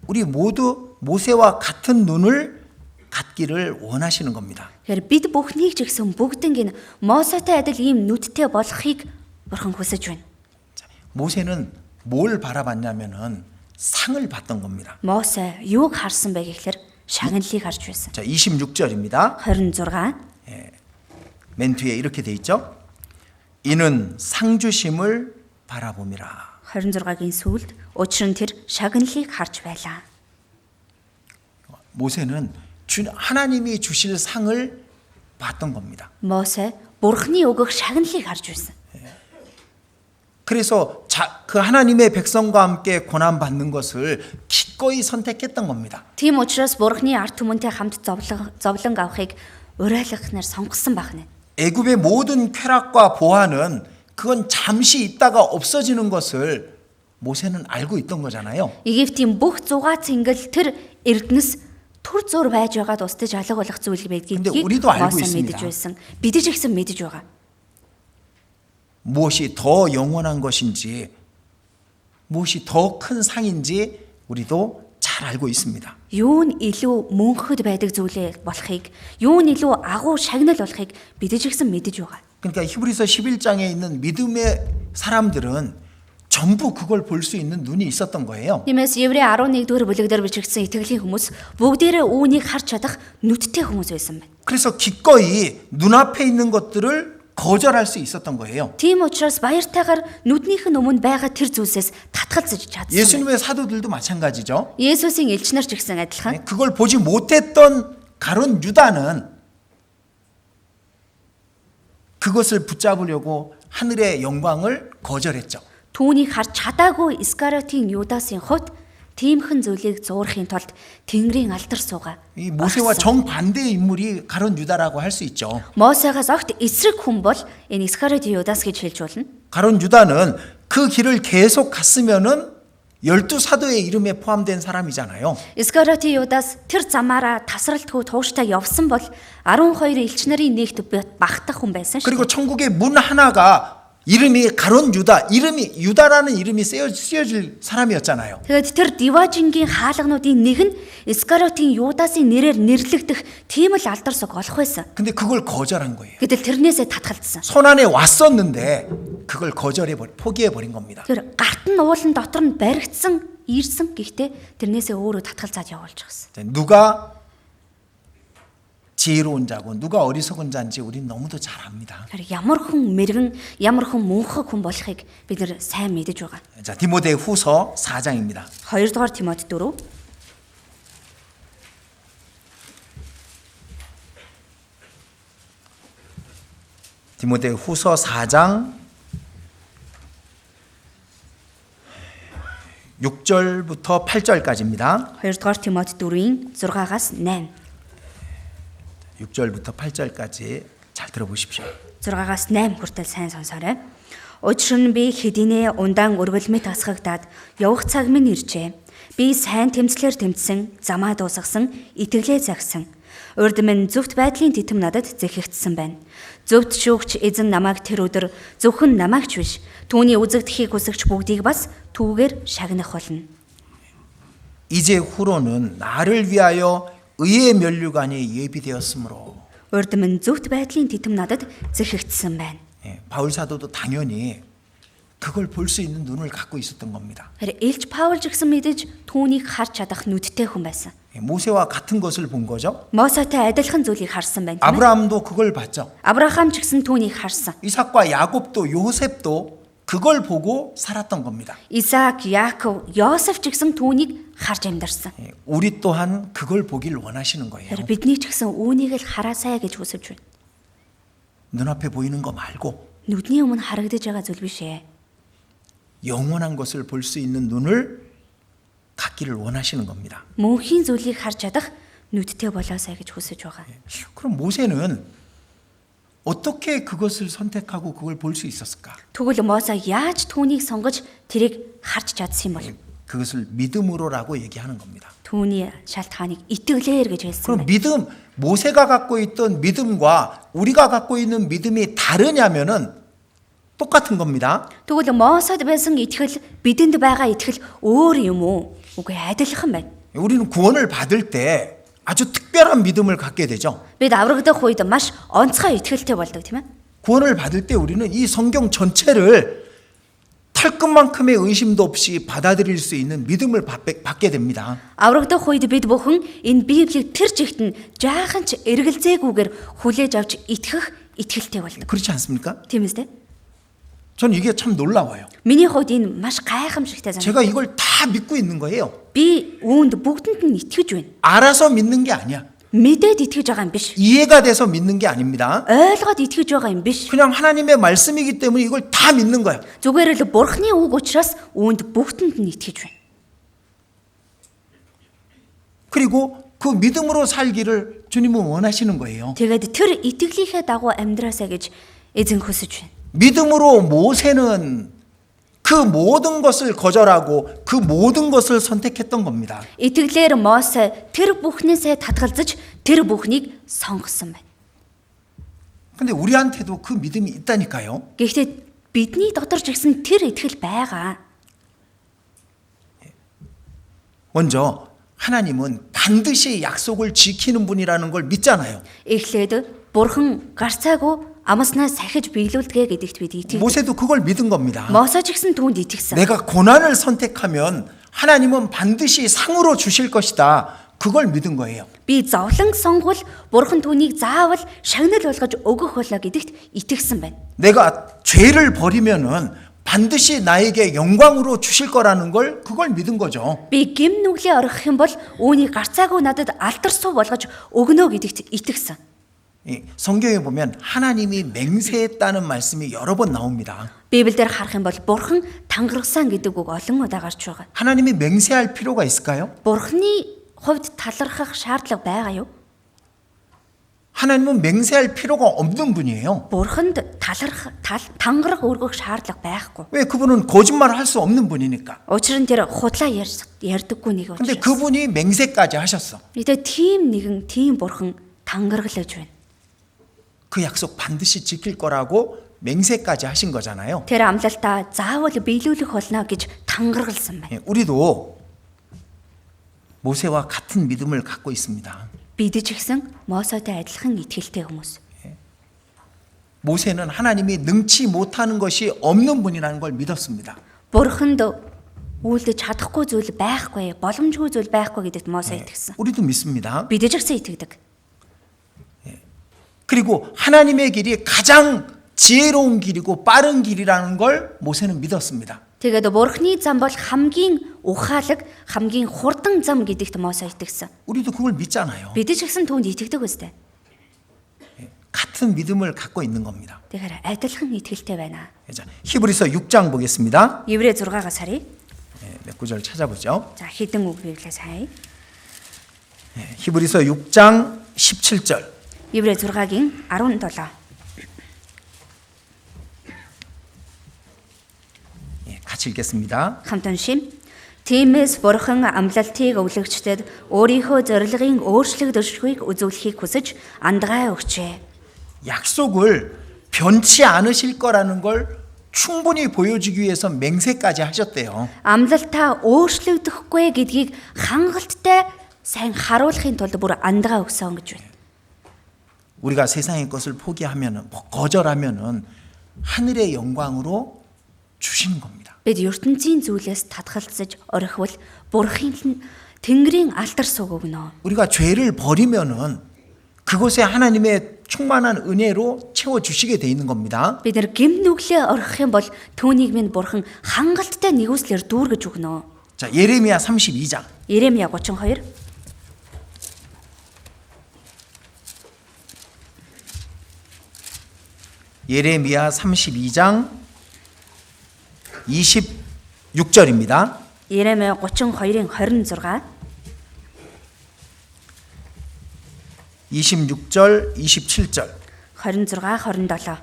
우리 모두 모세와 같은 눈을 갖기를 원하시는 겁니다. Тэгэхээр бид бүхнийг ч гэсэн бүгднийг Мосетой адил ийм нүдтэй болохыг Бурхан хүсэж байна. 모세는 뭘 바라봤냐면은 상을 봤던 겁니다. Мосе юуг харсан бэ гэхээр шагналыг харж байсан. 자, 26절입니다. 26. 맨 뒤에 이렇게 돼 있죠. 이는 상주심을 바라봄이라. 26-гийн сүүлд учир нь тэр шагналыг харж байлаа. 모세는 하나님이 주실 상을 봤던 겁니다. Мосе Бурхны өгөх шагналыг харж байсан. 그래서 그 하나님의 백성과 함께 고난 받는 것을 기꺼이 선택했던 겁니다. Тийм учраас Бурхны ард түмэнтэй хамт зовлон авахыг уриалгахнаар сонгосон байна. 애굽의 모든 쾌락과 보화는 그건 잠시 있다가 없어지는 것을 모세는 알고 있던 거잖아요. Египтийн бүх зугац ингээл тэр эрдэнэс түр зур байж байгаад устдаж алга болох зүйл байдгийг 근데 우리도 알고 Мосе 있습니다. мэдэж байсан. Бид ч ихсэн мэдэж байгаа. 무엇이 더 영원한 것인지 무엇이 더 큰 상인지 우리도 잘 알고 있습니다. Юу нь илүү мөнхөд байдаг зүйлээ болохыг, юу нь илүү агуу шагнал болохыг бид ч ихсэн мэдэж байгаа. 그러니까 히브리서 11장에 있는 믿음의 사람들은 전부 그걸 볼 수 있는 눈이 있었던 거예요. Тиймээс Еврей 11-р бүлэгдэр бичигдсэн итгэлийн хүмүүс бүгдээрээ үүнийг харж чадах нүдтэй хүмүүс байсан байна. 그래서 기꺼이 눈앞에 있는 것들을 거절할 수 있었던 거예요. Тийм учраас баяртайгаар нүднийх нь өмнө байгаа тэр зүйлсээс татгалзаж чадсан. 예수님의 사도들도 마찬가지죠. Есүсийн элчнэр ч гэсэн адилхан. 그걸 보지 못했던 가룟 유다는 그것을 붙잡으려고 하늘의 영광을 거절했죠. Түүнийг харж чадаагүй Искариотын Юдасын хувьд тиймхэн зүйлийг зуурахын тулд Тэнгэрийн алдар суугаа. 이 모세와 정반대의 인물이 가룟 유다라고 할 수 있죠. Мосегоос огт эсрэг хүн бол энэ Искариот Юдас гэж хэлж болно. 가룟 유다는 그 길을 계속 갔으면은 12사도의 이름에 포함된 사람이잖아요. Искариот Юдас тэр замаараа тасралтгүй тууштай явсан бол 12 элч нарын нэгт багтах хүн байсан шүү. 그리고 천국의 문 하나가 이름이 가룟 유다, 이름이 유다라는 이름이 쓰여질 사람이었잖아요. Тэгээд тэр Диважингийн хаалгануудын нэг нь Искариотын Юдасын нэрээр нэрлэгдэх тийм л алдар суг олох байсан. 근데 그걸 거절한 거예요. Гэтэл тэрнээсээ татгалзсан. 손안에 왔었는데 그걸 포기해 버린 겁니다. Тэр гарт нь уулан дотор нь баригдсан, ирсэн гэхдээ тэрнээсээ өөрөө татгалзаад явуулж гисэн. 누가 지혜로운 자고 누가 어리석은 자인지 우린 너무도 잘 압니다. Тэр ямар хүн мэрэгэн, ямар хүн мөнхөг хүн болохыг бид нэр сайн мэдэж байгаа. 자, 디모데 후서 4장입니다. 2 дугаар Тимот 4. 디모데 후서 4장 6절부터 8절까지입니다. 2 дугаар Тимот 4-ийн 6-аас 8. 6절부터 8절까지 잘 들어보십시오. 6-аас 8 хүртэл сайн сонсоорой. Учир нь би хэдийнэ ундаан өргөлмөт асгагдаад явах цаг минь иржээ. Би сайн тэмцлэр тэмцсэн, замаа дуусгасан, итгэлээ загсан. Урд минь зөвхт байдлын титэм надад зэхэгдсэн байна. Зөвхт шүүгч эзэн намайг тэр өдөр зөвхөн намайгч биш, түүний үзэгдэхийг хүсэгч бүгдийг бас түүгээр шагнах болно. 이제 후로는 나를 위하여 의의 면류관이 예비되었으므로 Урд минь зөвхт байдлын тэтэм надад зэхэгдсэн байна. 예, 바울 사도도 당연히 그걸 볼 수 있는 눈을 갖고 있었던 겁니다. Харин Илж Паул ч гэсэн мэдээж түүнийг харж чадах нүдтэй хүн байсан. 예, 모세와 같은 것을 본 거죠. Мосетой адилхан зүйлийг харсан байна. тийм ээ? 아브라함도 그걸 봤죠. Авраам ч гэсэн түүнийг харсан. 이삭과 야곱도 요셉도 그걸 보고 살았던 겁니다. Исаак, Яаков, Йосеф ч гэсэн түүнийг харж амьдарсан. 예, 우리 또한 그걸 보길 원하시는 거예요. Тэр бидний ч гэсэн үүнийг л хараасай гэж хүсэж байна. 눈앞에 보이는 거 말고 Нүдний өмнө харагдаж байгаа зүйл биш ээ. 영원한 것을 볼 수 있는 눈을 갖기를 원하시는 겁니다. Мөнхийн зүйлийг харж чадах нүдтэй болоосай гэж хүсэж байгаа. 그럼 모세는 어떻게 그것을 선택하고 그걸 볼 수 있었을까? Тэгвэл Мосе яаж түүнийг сонгож тэрийг харж чадсан юм бол? 그것을 믿음으로라고 얘기하는 겁니다. Түүний шалтгааныг итгэлээр гэж хэлсэн 그럼 байна. 믿음, 모세가 갖고 있던 믿음과 우리가 갖고 있는 믿음이 다르냐면은 똑같은 겁니다. Тэгвэл Мосед байсан итгэл бидэнд байгаа итгэл өөр юм уу? Үгүй адилхан байна. 우리는 구원을 받을 때 아주 특별한 믿음을 갖게 되죠. Бид аврагдах үед маш онцгой итгэлтэй болдог тийм ээ. 구원을 받을 때 우리는 이 성경 전체를 털끝만큼의 의심도 없이 받아들일 수 있는 믿음을 받게 됩니다. Аврагдах үед бид бүхэн энэ Библийг тэр жигтэн жаахан ч эргэлзээгүйгээр хүлээж авч итгэх итгэлтэй болдог. 그렇지 않습니까? Тийм үстэй? 전 이게 참 놀라워요. Миний хувьд энэ маш гайхамшигтай санагдав. 제가 이걸 다 믿고 있는 거예요. Би үүнд бүгдэнд нь итгэж байна. 알아서 믿는 게 아니야. Мэдээд итгэж байгаа юм биш. 이해가 돼서 믿는 게 아닙니다. Ойлгоод итгэж байгаа юм биш. 그냥 하나님의 말씀이기 때문에 이걸 다 믿는 거야. Зүгээр л Бурхны үг учраас үүнд бүгдэнд нь итгэж байна. 그리고 그 믿음으로 살기를 주님은 원하시는 거예요. Тэгээд тэр итгэлийнхээ дагуу амьдраасаа гэж эзэн хүсэж байна. 믿음으로 모세는 그 모든 것을 거절하고 그 모든 것을 선택했던 겁니다. Итгэлээр Мосе тэр бүхнээсээ татгалзаж тэр бүхнийг сонгосон байна. 근데 우리한테도 그 믿음이 있다니까요. Гэхдээ бидний дотор ч гэсэн тэр итгэл байгаа. 먼저 하나님은 반드시 약속을 지키는 분이라는 걸 믿잖아요. Эхлээд Бурхан гарцаагүй амснаа сахиж биелүүлдэгэ гэдэгт бид итгэв. 모세도 그걸 믿은 겁니다. Мосе ч гэсэн түүнд итгэсэн. 내가 고난을 선택하면 하나님은 반드시 상으로 주실 것이다. 그걸 믿은 거예요. Би зовлон сонгвол Бурхан түүнийг заавал шагнал болгож өгөх болоо гэдэгт итгэсэн байна. 내가 죄를 버리면은 반드시 나에게 영광으로 주실 거라는 걸 그걸 믿은 거죠. Би гим нүглээ орхих юм бол үүнийг гарцаагүй надад алдар суу болгож өгнө гэдэгт итгэсэн. 이 성경에 보면 하나님이 맹세했다는 말씀이 여러 번 나옵니다. Библиэлд харах юм бол Бурхан тангаргасан гэдэг үг олон удаа гарч байгаа. 하나님이 맹세할 필요가 있을까요? Бурханы хувьд талархах шаардлага байгаа юу? 하나님은 맹세할 필요가 없는 분이에요. Бурханд тангараг өргөх шаардлага байхгүй. 왜? 그분은 거짓말을 할 수 없는 분이니까. Учир нь тэр худлаа ярьдаггүй нэг 근데 учраас. 그분이 맹세까지 하셨어. Гэтэ тийм Бурхан тангарглаж байна. 그 약속 반드시 지킬 거라고 맹세까지 하신 거잖아요. Тэр амлалтаа заавал биелүүлэх болно гэж тангаргалсан байна. 예, 우리도 모세와 같은 믿음을 갖고 있습니다. Бид ч гэсэн Мосетой адилхан итгэлтэй хүмүүс. 모세는 하나님이 능치 못하는 것이 없는 분이라는 걸 믿었습니다. Бурханд үйлдэж чадахгүй зүйл байхгүй, боломжгүй зүйл байхгүй гэдэгт Мосе итгэсэн. 우리도 믿습니다. Бид ч гэсэн итгэдэг. 그리고 하나님의 길이 가장 지혜로운 길이고 빠른 길이라는 걸 모세는 믿었습니다. Тэгээд Бурхны зам бол хамгийн ухаалаг, хамгийн хурдан зам гэдэгт Мосе итгэсэн. 우리도 그걸 믿잖아요. Бид ч гэсэн түүнд итгэдэг үстэй. 같은 믿음을 갖고 있는 겁니다. Тэгэхээр адилхан итгэлтэй байна. 자, 히브리서 6장 보겠습니다. Еврей 6-аас харъя. 몇 구절 찾아보죠. За хэдэн үг библиэс хаяа. 히브리서 6장 17절. Еврей 6-гийн 17. 같이 읽겠습니다. Хамт уншия. Тиймээс Бурхан амлалтыг өвлөгчдөд өөрийнхөө зорилгын өөрчлөгдөшгүйг үзүүлэхийг хүсэж андгаа өгчээ. 약속을 변치 않으실 거라는 걸 충분히 보여주기 위해서 맹세까지 하셨대요. Амлалтаа өөрчлөгдөхгүй гэдгийг хангалттай сайн харуулахын тулд бүр андгаа өгсөн гэж байна. 우리가 세상의 것을 포기하면은 거절하면은 하늘의 영광으로 주시는 겁니다. Бид ертөнцийн зүйлээс татгалзаж орхивол Бурхан Тэнгэрийн алдар суг өгнө. 우리가 죄를 버리면은 그곳에 하나님의 충만한 은혜로 채워 주시게 돼 있는 겁니다. Бид нар гэмт нүглээ орхих юм бол түүнийг минь Бурхан хангалттай нэгүслэр дүүргэж өгнө. 자, 예레미야 32장. Иремья 32 예레미야 32장 26절입니다. Иремья 32-ын 26 26절, 27절. 26 27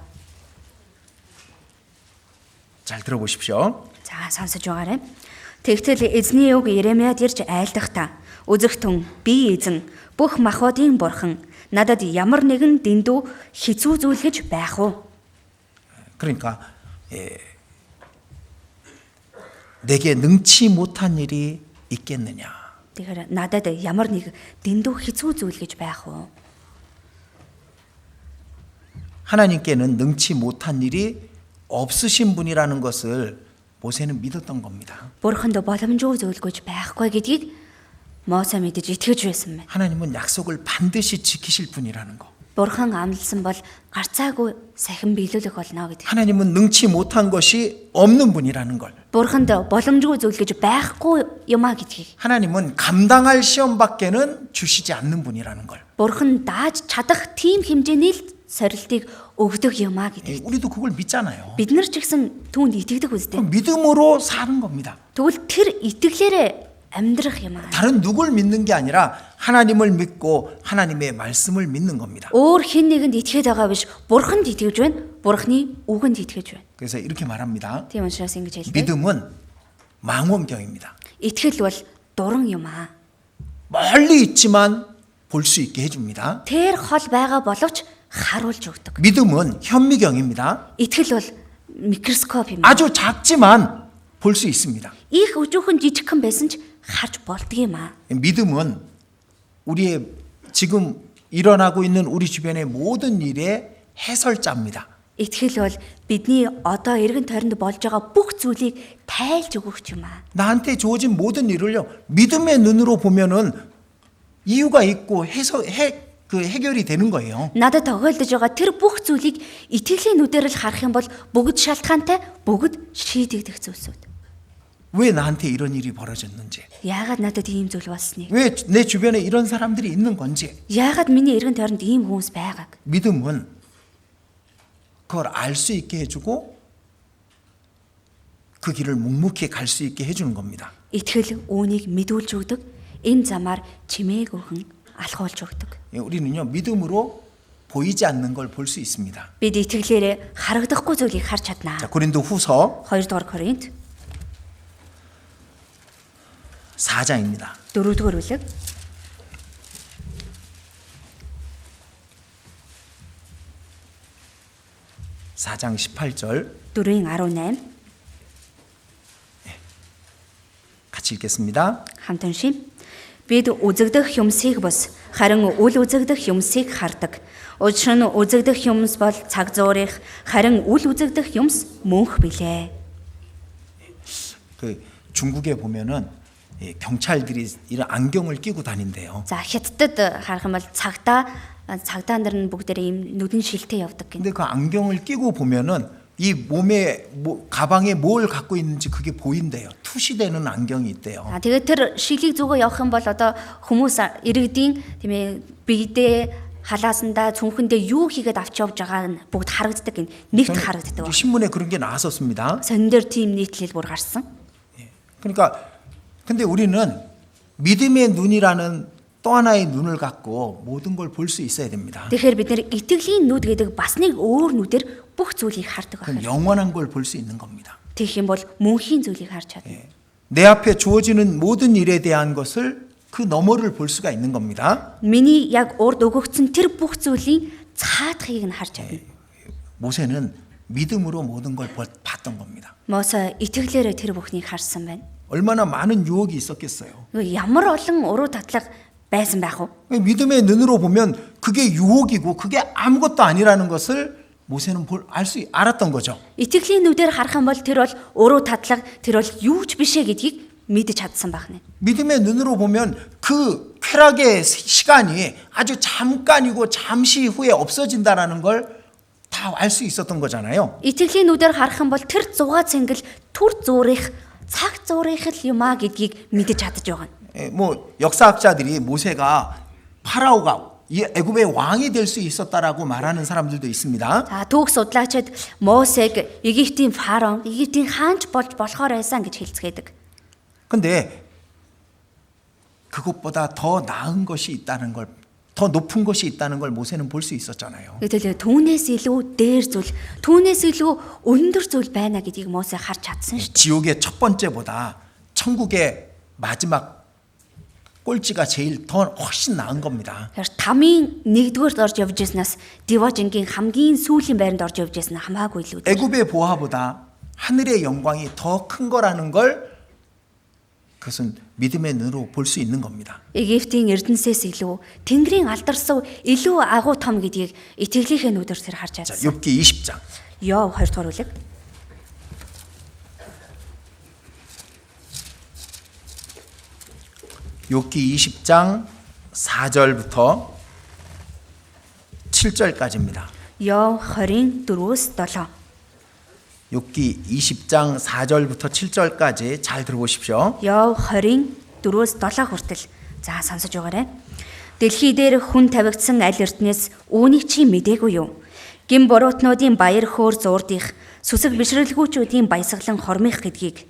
잘 들어보십시오. За сонсож байгаарай. Тэгтэл эзний үг Иремьяд ирж айлдахдаа үзэгтэн би эзэн бүх махбодын Бурхан надад ямар нэгэн дэндүү хэцүү зүйл гэж байх уу? 그러니까 내게 능치 못한 일이 있겠느냐. Тэгэхээр надад ямар нэг дэндүү хэцүү зүйл гэж байх уу? 하나님께는 능치 못한 일이 없으신 분이라는 것을 모세는 믿었던 겁니다. Бурханд боломжгүй зүйлгүйж байхгүй гэдгийг Мосе мэдэж итгэж байсан байна. 하나님은 약속을 반드시 지키실 분이라는 거. Бурхан амласан бол гарцаагүй сахин биелүүлэх болно гэдэг. 하나님은 능치 못한 것이 없는 분이라는 걸. Бурханд боломжгүй зүйл гэж байхгүй юмаа гэдгийг. 하나님은 감당할 시험밖에는 주시지 않는 분이라는 걸. Бурхан дааж чадах тийм хэмжээний л сорилтыг өгдөг юмаа гэдэг. 우리도 그걸 믿잖아요. Бид нар ч гэсэн түүнд итгэдэг үстэй. 믿음으로 사는 겁니다. Тэгвэл тэр итгэлээрээ амьдрах юм аа. 다른 누굴 믿는 게 아니라 하나님을 믿고 하나님의 말씀을 믿는 겁니다. Өөр хэн нэгэнд итгээд байгаа биш. Бурханд итгэж байна. Бурханы үгэнд итгэж байна. 그래서 이렇게 말합니다. Тийм учраас ингэж хэлдэг. 믿음은 망원경입니다. Итгэл бол дуран юм аа. 멀리 있지만 볼 수 있게 해줍니다. Тэр хол байгаа боловч харуулж өгдөг. 믿음은 현미경입니다. Итгэл бол микроскоп юм. 아주 작지만 볼 수 있습니다. Их өчүүхэн жижигхэн байсан ч харж болдго юм аа. 믿음은 우리의 지금 일어나고 있는 우리 주변의 모든 일의 해설자입니다. Итгэл бол бидний одоо эргэн тойронд болж байгаа бүх зүйлийг тайлж өгөх юм аа. 나한테 주어진 모든 일을요 믿음의 눈으로 보면은 이유가 있고 해결이 되는 거예요. Надад тохиолдож байгаа тэр бүх зүйлийг итгэлийн нүдээр л харах юм бол бүгд шалтгаантай, бүгд шийдэгдэх зүйлсүүд. 왜 나한테 이런 일이 벌어졌는지, Яагаад надад ийм зүйл болсныг? 왜 내 주변에 이런 사람들이 있는 건지. Яагаад миний эргэн тойронд ийм хүмүүс байгааг? 믿음은 그걸 알 수 있게 해주고 그 길을 묵묵히 갈 수 있게 해주는 겁니다. Итгэл үүнийг мэдүүлж өгдөг. Энэ замаар чимээгүйхэн алхуулж өгдөг. 우리는요 믿음으로 보이지 않는 걸 볼 수 있습니다. Бид итгэлээрээ харагдахгүй зүйлийг харж чаднаа. 자, 고린도 후서 2 дугаар Коринт 4장입니다. 4 дугаар бүлэг 4장 18절 4-ийн 18 같이 읽겠습니다. хамт уншийе. Бид үзэгдэх юмсыг бус харин үл үзэгдэх юмсыг хардаг. Учир нь үзэгдэх юмс бол цаг зуурих, харин үл үзэгдэх юмс мөнх билээ. 그 중국에 보면은 경찰들이 이런 안경을 끼고 다닌대요. За хятадд харах юм бол цагдаа нар нь бүгдээрээ ийм нүдэн шилтэй явдаг гэнэ. 근데 그 안경을 끼고 보면은 이 몸에 가방에 뭘 갖고 있는지 그게 보인대요. 투시되는 안경이 있대요. Тэгээд тэр шилийг зүгөө явах юм бол одоо хүмүүс иргэдийн тийм ээ биедээ халаасандаа цүнхэндээ юу хийгээд авч явж байгаа нь бүгд харагддаг гин нэгт харагддаг. 신문에 그런 게 나왔었습니다. Сонин дээр тийм нийтлэл бүр гарсан. 그러니까 근데 우리는 믿음의 눈이라는 또 하나의 눈을 갖고 모든 걸 볼 수 있어야 됩니다. Тэгэхээр бид нэр итгэлийн нүд гэдэг бас нэг өөр нүдээр бүх зүйлийг хардаг 그건 байна. 영원한 걸 볼 수 있는 겁니다. Тэгэх юм бол мөнхийн зүйлийг харж чадна. 내 앞에 주어지는 모든 일에 대한 것을 그 너머를 볼 수가 있는 겁니다. Миний яг урд өгөгдсөн тэр бүх зүйлийн цаадхыг нь харж чадна. 모세는 믿음으로 모든 걸 봤던 겁니다. Мосе итгэлээрээ тэр бүхнийг харсан байна. 얼마나 많은 유혹이 있었겠어요. Ямар олон уруу татлага байсан байх уу? 믿음의 눈으로 보면 그게 유혹이고 그게 아무것도 아니라는 것을 모세는 알았던 거죠. Итгэлийн нүдээр харах юм бол тэр бол өөрөө татлаг тэр бол юу ч биш ээ гэдгийг мэдэж чадсан байх нь. 믿음의 눈으로 보면 그 쾌락의 시간이 아주 잠깐이고 잠시 후에 없어진다라는 걸 다 알 수 있었던 거잖아요. Итгэлийн нүдээр харах юм бол тэр зугаа цэнгэл түр зуурих цаг зуурих л юм а гэдгийг мэдэж чадж байгаа. 뭐 역사학자들이 모세가 파라오가 애굽의 왕이 될 수 있었다라고 말하는 사람들도 있습니다. За түүх судлаачид Мосег Египтийн фараон, Египтийн хаанч болж болохоор байсан гэж хэлцгээдэг. 근데 그것보다 더 나은 것이 있다는 걸, 더 높은 것이 있다는 걸 모세는 볼 수 있었잖아요. Гэтэл түүнээс илүү дээр зүйл, түүнээс илүү өндөр зүйл байна гэдгийг Мосе харж чадсан шүү. 지옥의 첫 번째보다 천국의 마지막 꼴찌가 제일 더 훨씬 나은 겁니다. Тэгэхээр тамийн нэгдүгээрт орж явж яснаас Дивожингийн хамгийн сүүлийн байранд орж явж ясна хамаагүй илүү. 애굽의 보화보다 하늘의 영광이 더 큰 거라는 걸 그것은 믿음의 눈으로 볼 수 있는 겁니다. Египтийн эрдэнсээс илүү Тэнгэрийн алдарсав илүү агуу том гэдгийг итгэлийнхээ нүдээр тэр харж 자, чадсан. 욥기 20장. Йов 2 дугаар бүлэг. 욥기 20장 4절부터 7절까지입니다. Йов 24-өөс 7. 욥기 20장 4절부터 7절까지 잘 들어보십시오. Йов 24-өөс 7 хүртэл. За сонсож байгаарай. Дэлхий дээр хүн тавигдсан аль эртнээс үүнийг чи мдээгүй юу? Гин буруутнуудын баяр хөөр зуурдих, сүсэг бишрэлгүүчүүдийн баясгалан хормих гэдгийг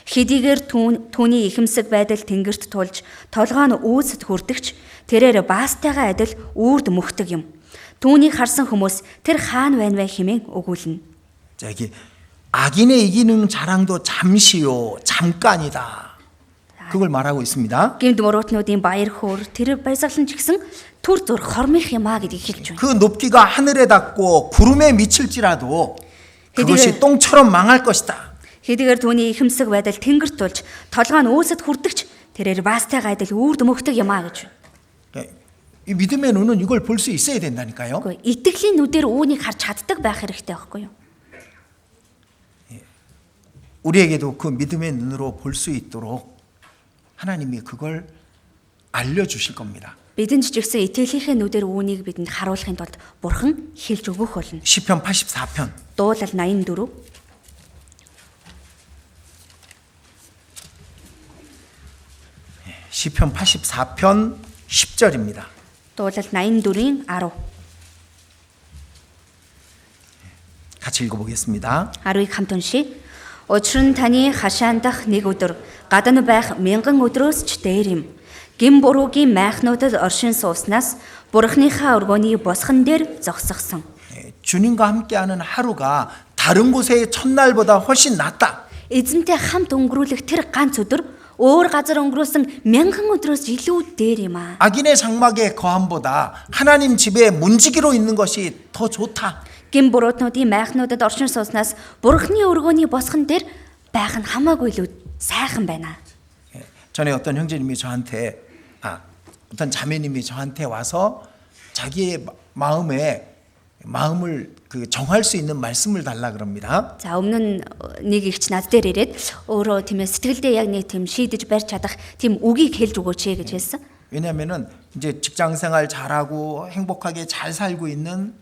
хэдийгээр түүний ихэмсэг байдал тэнгэрт тулж толгой нь үүсэд хүрдэгч тэрээр баастайгаа адил үрд мөхдөг юм. Түүнийг харсан хүмүүс тэр хаана байна вэ хэмээн өгүүлнэ. 자, 여기 악인의 이기는 자랑도 잠시요, 잠깐이다. 그걸 말하고 있습니다. Гимд буруутнуудын баяр хөөр тэр баясгалан ч гэсэн түр зур хормих юм а гэдгийг хэлж байна. 그 높기가 하늘에 닿고 구름에 미칠지라도 그것이 똥처럼 망할 것이다. Хэдийгээр түүний ихэмсэг байдал тэнгэрт тулж толгой нь үүсэд хүрдэгч тэрээр баастайгаа адил үрд мөхдөг юм а гэж. 이 믿음의 눈은 이걸 볼 수 있어야 된다니까요. Үгүй итгэлийн нүдээр үүнийг харж чаддаг байх хэрэгтэй байхгүй юу? 우리에게도 그 믿음의 눈으로 볼 수 있도록 하나님이 그걸 알려주실 겁니다. Бидэнд ч гэсэн итгэлийнхээ нүдээр үүнийг бидэнд харуулахын тулд Бурхан хэлж өгөх болно. 시편 84편 Дуулал 84. 시편 84편 10절입니다. Дуулал 84-ийн 10. 같이 읽어보겠습니다. 10-ыг хамт уншийе. Учир нь таны хашаандах нэг өдөр гадна байх мянган өдрөөс ч дээр юм. Гин буруугийн майхнуудад оршин сууснаас Бурханыхаа өргөний босхон дээр зогсгосон. 주님과 함께하는 하루가 다른 곳의 첫날보다 훨씬 낫다. Эзэнтэй хамт өнгөрүүлэх тэр ганц өдөр өөр газар өнгөрөөсөн мянган өдрөөс илүү дээр юм аа. 악인의 장막의 거함보다 하나님 집에 문지기로 있는 것이 더 좋다. Гин буруутнуудын майхнуудад оршин сууснаас Бурханы өргөний босхон дээр байх нь хамаагүй илүү сайхан байна. 전에 어떤 형제님이 저한테 어떤 자매님이 저한테 와서 자기의 마음을 그 정할 수 있는 말씀을 달라 그럽니다. За өмнө нь нэг ихч над дээр ирээд өөрөө тиймээ сэтгэлдээ яг нэг тийм шийдэж барьж чадах тийм үгийг хэлж өгөөч гэж хэлсэн. 왜냐하면은 이제 직장 생활 잘하고 행복하게 잘 살고 있는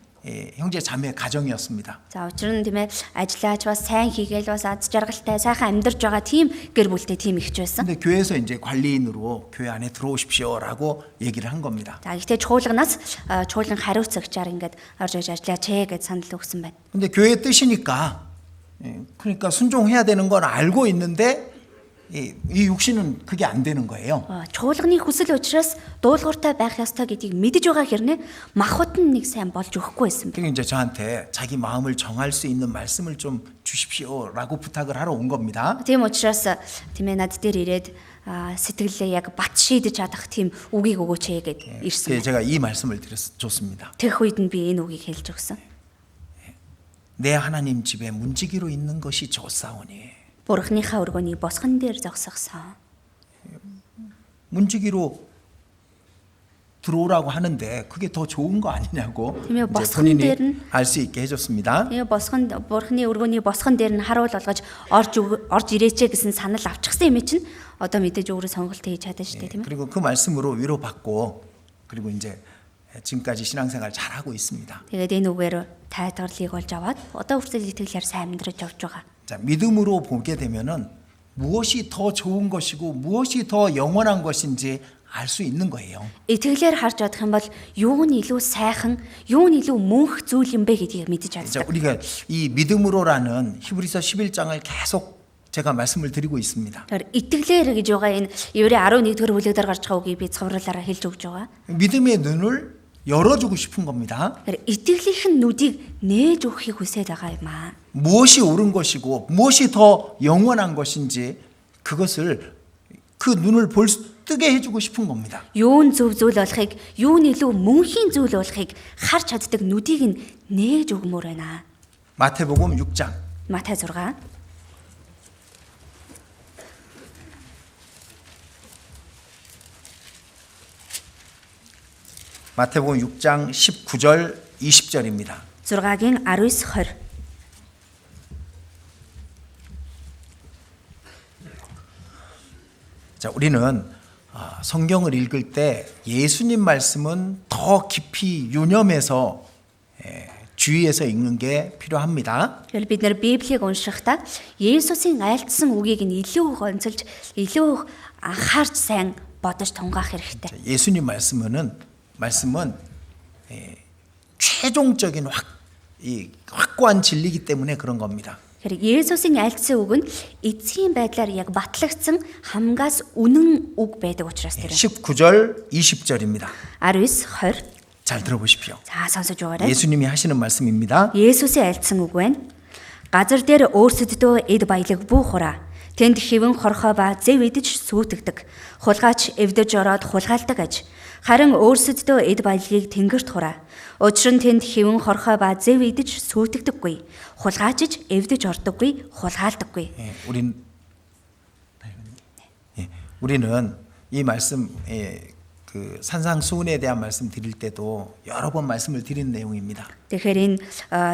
형제 자매 가정이었습니다. За учир нь тиймээ ажиллаач бас сайн хийгээл бас аз жаргалтай сайхан амьдарч байгаа тийм гэр бүлтэй тийм ихч байсан. 근데 교회에서 이제 관리인으로 교회 안에 들어오십시오라고 얘기를 한 겁니다. За гэхдээ чуулган хариуцагчаар ингээд орж иж ажиллаач гэж санал өгсөн байна. 근데 교회 뜻이니까 그러니까 순종해야 되는 걸 알고 있는데 이 육신은 그게 안 되는 거예요. Чуулганы хүсэл учраас дуулууртай байх ёстой гэдгийг мэдэж байгаа хэрнээ махбат нь нэг сайн болж өгөхгүй байсан. 그러니까 이제 저한테 자기 마음을 정할 수 있는 말씀을 좀 주십시오라고 부탁을 하러 온 겁니다. Тийм учраас тиймээ над дээр ирээд сэтгэлээ яг бат шийдэж чадах тийм үгийг өгөөч гэд ирсэн. 제가 이 말씀을 줬습니다. Тэрх үед нь би энэ үгийг хэлж өгсөн. 내 하나님 집에 문지기로 있는 것이 좋사오니. Бурханыхаа өргөний босхон дээр зогсгосон. 문지기로 들어오라고 하는데 그게 더 좋은 거 아니냐고 팀에 이제 버스건 본인이 데는- 알 수 있게 해줬습니다. Тэгээ босгонд бурхны өргөний босгон дээр нь харуул болгож орж ирээч гэсэн санал авчихсан юм чинь одоо мэдээж өөрөө сонголт хийж чадсан шүү дээ тийм ээ. 그리고 그 말씀으로 위로받고 그리고 이제 지금까지 신앙생활 잘하고 있습니다. Тэгээд энэ үгээр тайлбарлыг болж аваад одоо хүртэл итгэлээр сайн амьдраж явж байгаа. 자, 믿음으로 보게 되면은 무엇이 더 좋은 것이고 무엇이 더 영원한 것인지 알 수 있는 거예요. Итгэлээр харж бодох юм бол юу нь илүү сайхан, юу нь илүү мөнх зүйл юм бэ гэдгийг мэдэж 자, чаддаг. 우리가 이 믿음으로라는 히브리서 11장을 계속 제가 말씀을 드리고 있습니다. Тэгэхээр итгэлээр гэж байгаа энэ Еврей 11-р бүлэгдэр гарч байгаа үгийг би цовруулаараа хэлж өгч байгаа. 믿음의 눈을 열어주고 싶은 겁니다. Тэгэхээр итгэлийнхэн нүдийг нээж өгөхийг хүсэж байгаа юм аа. 무엇이 옳은 것이고 무엇이 더 영원한 것인지 그것을 그 눈을 뜨게 해주고 싶은 겁니다. Юу нь зөв зүйл болохыг, юу нь илүү мөнхийн зүйл болохыг харж чаддаг нүдийг нь нээж өгмөр байна. 마태복음 6장 Матай 6. 마태복음 6장 19절 20절입니다. 6-гийн 19 20. 자, 우리는 성경을 읽을 때 예수님 말씀은 더 깊이 유념해서 주의해서 읽는 게 필요합니다. Тэгэхээр бид нэр Библийг уншихдаа Есүсийн айлтсан үгийг нь илүү гонцолж, илүү анхаарч сайн бодож тунгаах хэрэгтэй. 예수님 말씀은 최종적인 확고한 진리이기 때문에 그런 겁니다. Тэгэхээр Есүсийн айлтсан үг нь эцгийн байдлаар яг батлагдсан хамгаас үнэн үг байдаг учраас тэр. 19절 20절입니다. 19 20. 잘 들어보십시오. За сонсож байгаарай. 예수님이 하시는 말씀입니다. Есүсийн айлтсан үг байна. Газар дээр өөрсөддөө эд баялаг бүү хураа. Тэнд хэвэн хорхоо ба зэв идэж сүйтгэдэг. Хулгайч эвдэж ороод хулгайлдаг аж. Харин өөрсөддөө эд баялагийг тэнгэрт хураа. Учир нь тэнд хэвэн хорхоо ба зэв идэж сүйтгэдэггүй. Хулгайчж эвдэж ордоггүй, хулгаалдаггүй. 우리는 이 말씀 그 산상수훈에 대한 말씀 드릴 때도 여러 번 말씀을 드린 내용입니다. Тэгэхээр энэ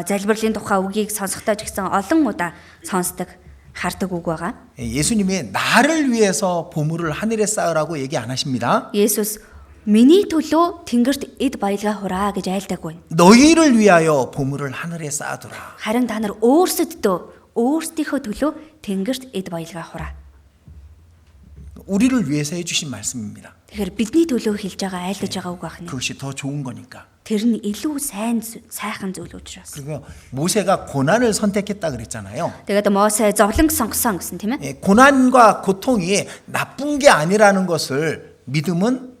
залбирлын тухай үгийг сонсохдоо ч гэсэн олон удаа сонсдог, хардаг үг байгаа. 예수님이 나를 위해서 보물을 하늘에 쌓으라고 얘기 안 하십니다. Есүс миний төлөө тэнгэрт эд баялгаа хураа гэж айлдаггүй. 너희를 위하여 보물을 하늘에 쌓아두라. Харин та нар өөрсөддөө өөрсдийнхөө төлөө тэнгэрт эд баялгаа хураа. 우리를 위해서 해주신 말씀입니다. Тэгэхээр бидний төлөө хэлж байгаа айлдаж байгаа үг байна. 그것이 더 좋은 거니까. Тэр нь илүү сайхан зүйл учраас. 그리고 모세가 고난을 선택했다 그랬잖아요. Тэгээд Мосе зовлон сонгосон гэсэн тийм ээ. 고난과 고통이 나쁜 게 아니라는 것을 믿음은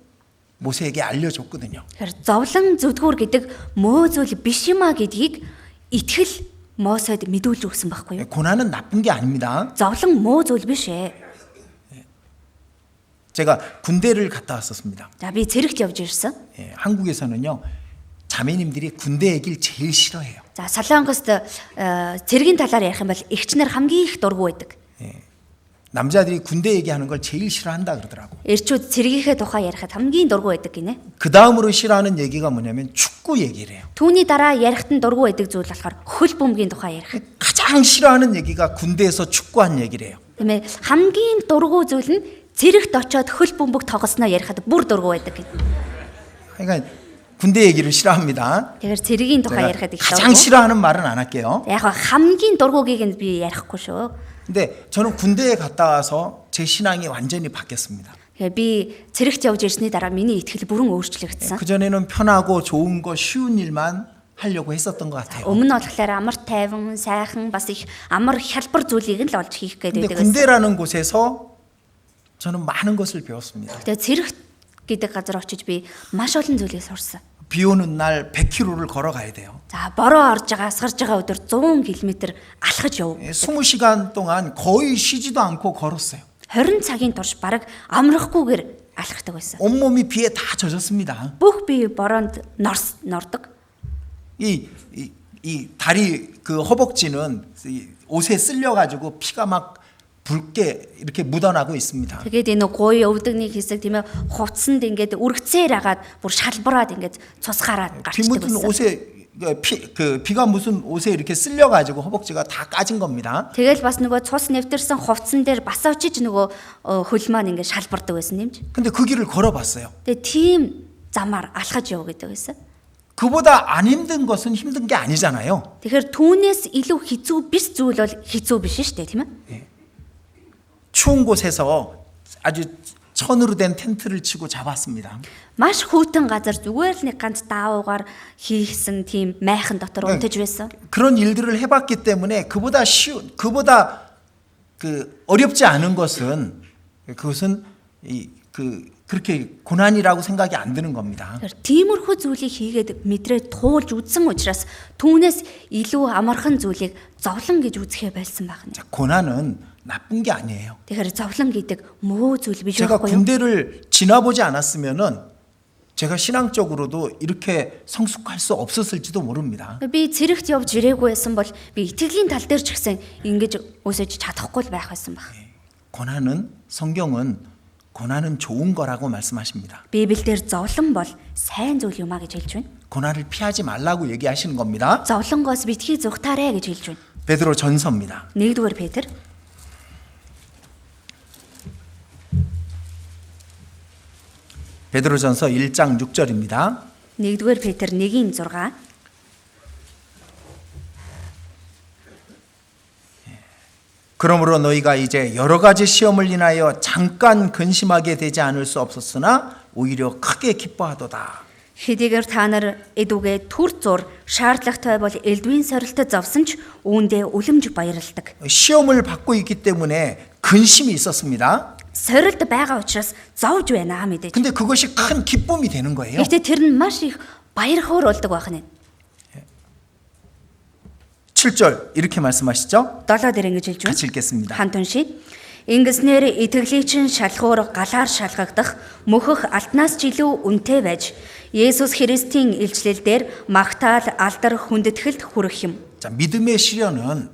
모세에게 알려줬거든요. Тэгэхээр зовлон зүдгүүр гэдэг мөө зүйл биш юм а гэдгийг итгэл Мосед мэдүүлж өгсөн байхгүй юу? 고난은 나쁜 게 아닙니다. Зовлон мөө зүйл биш ээ. 제가 군대를 갔다 왔었습니다. За би цэрэгт явж ирсэн. 한국에서는요 자매님들이 군대 얘기를 제일 싫어해요. За Солонгост цэргийн талаар ярих юм бол эгч нар хамгийн их дургу байдаг. 남자들이 군대 얘기하는 걸 제일 싫어한다 그러더라고. Эрчүүд цэргийнхээ тухай ярихад хамгийн дургу байдаг гинэ. 그 다음으로 싫어하는 얘기가 뭐냐면 축구 얘기를 해요. Түүний дараа ярихад нь дургу байдаг зүйл болохоор хөл бөмбөгийн тухай ярих. 가장 싫어하는 얘기가 군대에서 축구한 얘기를 해요. Тийм ээ хамгийн дургу зүйл нь цэрэгт очоод хөл бөмбөг тоглосноо ярихад бүр дургу байдаг гин. 그러니까 군대 얘기를 싫어합니다. Тэгэхээр цэргийн тухай 제가 ярихад их 가장 дургу. 싫어하는 말은 안 할게요. Яг хамгийн дургугийг нь би ярихгүй шүү. 근데 저는 군대에 갔다 와서 제 신앙이 완전히 바뀌었습니다. Тэгэхээр би цэрэгт явж ирсний дараа миний итгэл бүрэн өөрчлөгдсөн. 그전에는 편하고 좋은 거 쉬운 일만 하려고 했었던 것 같아요. Өмнө нь болохоор амар тайван, сайхан бас их амар хялбар зүйлийг л олж хийх 근데 гэдэг байсан. 군대라는 곳에서 저는 많은 것을 배웠습니다. Тэгээ цэрэгт гэдэг газар очиж би маш олон зүйлийг сурсан. 비 오는 날 100km를 걸어가야 돼요. За бороо орж байгаа, асгарж байгаа өдөр 100 км алхаж яв. 20시간 동안 거의 쉬지도 않고 걸었어요. 20 цагийн турш бараг амрахгүйгээр алхахдаг байсан. 온몸이 비에 다 젖었습니다. Бүх бие бороонд нордог. 이 다리 그 허벅지는 이 옷에 쓸려 가지고 피가 막 붉게 이렇게 묻어나고 있습니다. Тэгээд энэ гуй өвдөгний хэсэг тийм ээ хувцсанд ингээд үргэцээр агаад бүр шалбараад ингээд цус гараад 비 гарчдаг 묻은 байсан. 옷에 비가 무슨 옷에 이렇게 쓸려 가지고 허벅지가 다 까진 겁니다. Тэгэл бас нөгөө цус нэвтэрсэн хувцсан дээр бас очиж нөгөө хөл маань ингээд шалбардаг байсан юм чи. 근데 그 길을 걸어봤어요. Тэгээд тийм замаар алхаж яв гэдэг байсан. 그보다 안 힘든 것은 힘든 게 아니잖아요. Тэгэхээр түүнээс илүү хэцүү биш зүйл бол хэцүү биш шүү дээ тийм ээ. 추운 곳에서 아주 천으로 된 텐트를 치고 잡았습니다. Маш хүйтэн газар зүгээр л нэг ганц даавуугаар хийсэн тийм майхан дотор унтаж байсан. 그런 일들을 해봤기 때문에 그보다 어렵지 않은 것은 그것은 그렇게 고난이라고 생각이 안 드는 겁니다. Тиймэрхүү зүйлийг хийгээд мэдрээ туулж үзсэн учраас түүнээс илүү амархан зүйлийг зовлон гэж үзэхээ байсан байна. 자, 고난은 나쁜 게 아니에요. Тэгэхээр зовлон гэдэг муу зүйл биш 제가 байхгүй юу? 군대를 지나보지 않았으면은 제가 신앙적으로도 이렇게 성숙할 수 없었을지도 모릅니다. Би цэрэгт явж ирээгүй байсан бол би итгэлийн тал дээр ч гэсэн ингэж өсөж чадахгүй л байх байсан баг. 고난은 좋은 거라고 말씀하십니다. Библиэлд зовлон бол сайн зүйл юм а гэж хэлж байна. 고난을 피하지 말라고 얘기하시는 겁니다. Зовлонгоос битгий зүгтаарэ гэж хэлж байна. 베드로 전서입니다. 1-р Петр 베드로전서 1장 6절입니다. 1-р Петр 1:6 그러므로 너희가 이제 여러 가지 시험을 인하여 잠깐 근심하게 되지 않을 수 없었으나 오히려 크게 기뻐하도다. Хэдийгээр та нар эдүгээ түр зур шаардлагатай бол элдвийн сорилтод зовсон ч үүндээ үлэмж баярлдаг. 시험을 받고 있기 때문에 근심이 있었습니다. Сорилт байгаа учраас зовж байна мэдээж. 근데 그것이 큰 기쁨이 되는 거예요. Гэхдээ тэр нь маш их баяр хөөр болдог байх нь. 7절 이렇게 말씀하시죠? 7-д ингэж хэлж 같이 байна. 읽겠습니다. Хамт уншия. Ингэснээр итгэлийн чин шалхуур галаар шалгагдах мөхөх алтнаас ч илүү үнэтэй байж Есүс Христийн илчлэлээр магтаал алдар хүндэтгэлд хүрэх юм. 자, 믿음의 시련은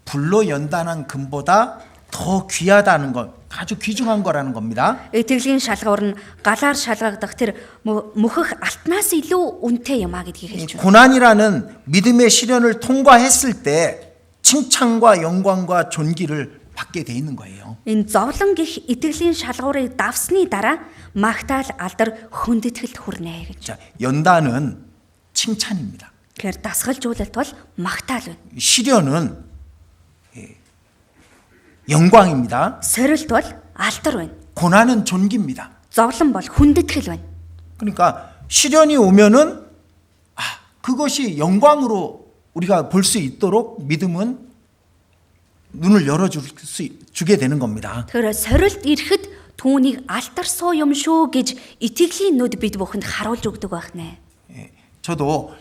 불로 연단한 금보다 더 귀하다는 것, 아주 귀중한 거라는 겁니다. Итгэлийн шалгуур нь галаар шалгагдах тэр мөхөх алтнаас илүү үнэтэй юм а гэдгийг хэлж байна. 고난이라는 믿음의 시련을 통과했을 때 칭찬과 영광과 존귀를 받게 돼 있는 거예요. Энэ зовлон гих итгэлийн шалгуурыг давсны дараа магтаал алдар хүндэтгэлд хүрнэ гэж. 자, 연단은 칭찬입니다. Тэгэхээр дасгалжуулалт бол магтаал байна. 시련은 영광입니다. Сорилт бол алдар байна. 고난은 존귀입니다. Зовлон бол хүндэтгэл байна. 그러니까 시련이 오면은 그것이 영광으로 우리가 볼 수 있도록 믿음은 눈을 주게 되는 겁니다. Тэгэхээр сорилт ирэхэд түүнийг алдар суу юм шүү гэж итгэлийн нүд бид бүхэнд харуулж өгдөг байх нэ. 저도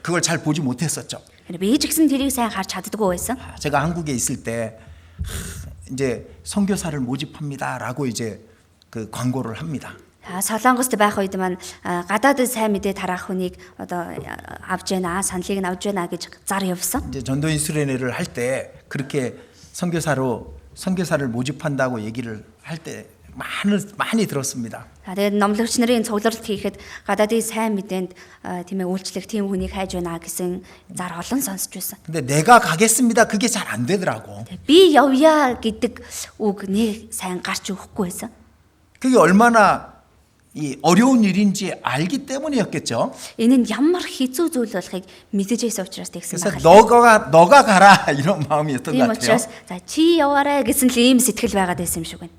그걸 잘 보지 못했었죠. Би ч гэсэн тэрийг сайн харж чаддаггүй байсан. 제가 한국에 있을 때 이제 선교사를 모집합니다라고 이제 그 광고를 합니다. Солонгост байх үед маань гадаадд сайн мэдээ тараах хүнийг одоо авж яана, саналыг нь авж яана гэж зар явсан. 이제 전도인 수련회를 할 때 그렇게 선교사를 모집한다고 얘기를 할 때 많이 들었습니다. Тэгээд номлогч нарын цугларалт хийхэд гадаадын сайн мэдээнд тийм ээ үйлчлэх тийм хүнийг хайж байна гэсэн зар олон сонсч байсан. 근데 내가 가겠습니다. 그게 잘 안 되더라고. Би явъя гэдэг үг нэг сайн гарч өгөхгүй байсан. 그게 얼마나 이 어려운 일인지 알기 때문이었겠죠. Энэ нь ямар хэцүү зүйл болохыг мэдэж байсан учраас тэгсэн 그래서 байна. 너가 가라 이런 마음이었던 Тийм 것 같아요. учраас за чи яваарай гэсэн л ийм сэтгэл байгаад байсан юм шиг байна.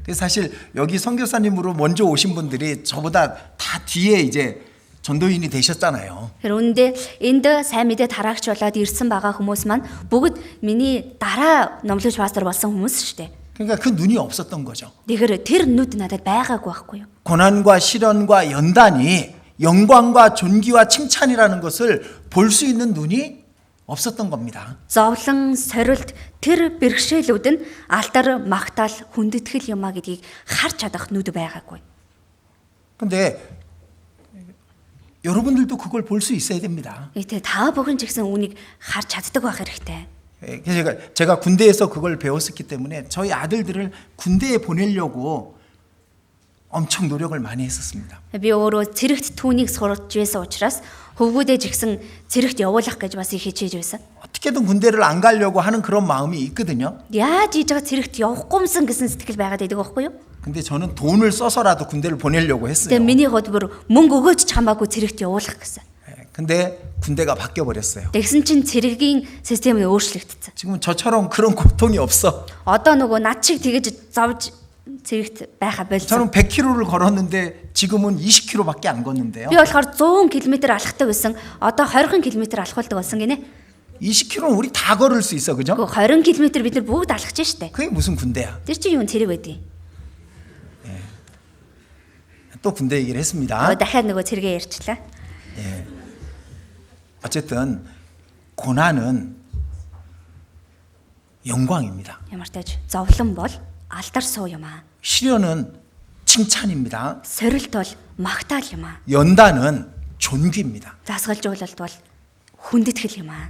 그래서 사실 여기 선교사님으로 먼저 오신 분들이 저보다 다 뒤에 이제 전도인이 되셨잖아요. Тэр үүндээ энд сайн мэдээ тараагч болоод ирсэн байгаа хүмүүс маань бүгд миний дараа номлогч пастор болсон хүмүүс шүү дээ. 그러니까 그 눈이 없었던 거죠. Тэгэхээр тэр нүд надад байгаагүй байхгүй юу? 고난과 시련과 연단이 영광과 존귀와 칭찬이라는 것을 볼 수 있는 눈이 없었던 겁니다. Зовлон, сорилт тэр бэрхшээлүүд нь алтар, магтаал, хүндэтгэл юм а гэдгийг харж чадах нүд байгаагүй. 근데 여러분들도 그걸 볼 수 있어야 됩니다. Тэ та бүхэн ч гэсэн үүнийг харж чаддаг байх хэрэгтэй. 그래서 제가 군대에서 그걸 배웠었기 때문에 저희 아들들을 군대에 보내려고 엄청 노력을 많이 했었습니다. Би өөрөө цэрэгт түүнийг сурч байсан учраас хөвгүүдээ ч гэсэн цэрэгт явуулах гэж бас их хичээж байсан. 어떻게든 군대를 안 가려고 하는 그런 마음이 있거든요. Яаж хийж байгаа цэрэгт явахгүймсэн гэсэн сэтгэл байгаад байдаг байхгүй юу? 근데 저는 돈을 써서라도 군대를 보내려고 했어요. Тэгээ миний хувьд бүр мөнгө өгөөч ч хамаагүй цэрэгт явуулах гэсэн. 근데 군대가 바뀌어 버렸어요. Тэгсэн чинь цэргийн систем нь өөрчлөгдсөн. 지금 저처럼 그런 고통이 없어. Одоо нөгөө над шиг тэгэж зовж цэрэгт байха болсон. 저는 100km를 걸었는데 지금은 20km밖에 안 걷는데요. Би болохоор 100 км алхахдаг байсан. Одоо 20 km алхуулдаг болсон гинэ. 20km는 우리 다 걸을 수 있어, 그죠? Гэхдээ 20 km бид нар бүгд алхаж штэ. 그게 무슨 군대야? Тэр чинь юу цэрэг байдгийг. 또 군대 얘기를 했습니다. Дахиад нөгөө цэрэгээ ярьчлаа. 어쨌든 고난은 영광입니다. Ямар ч тааж зовлон бол алдар суу юм аа. 시련은 칭찬입니다. Сорилт бол магтаал юм аа. 연단은 존귀입니다. Засгалжуулалт бол хүндэтгэл юм аа.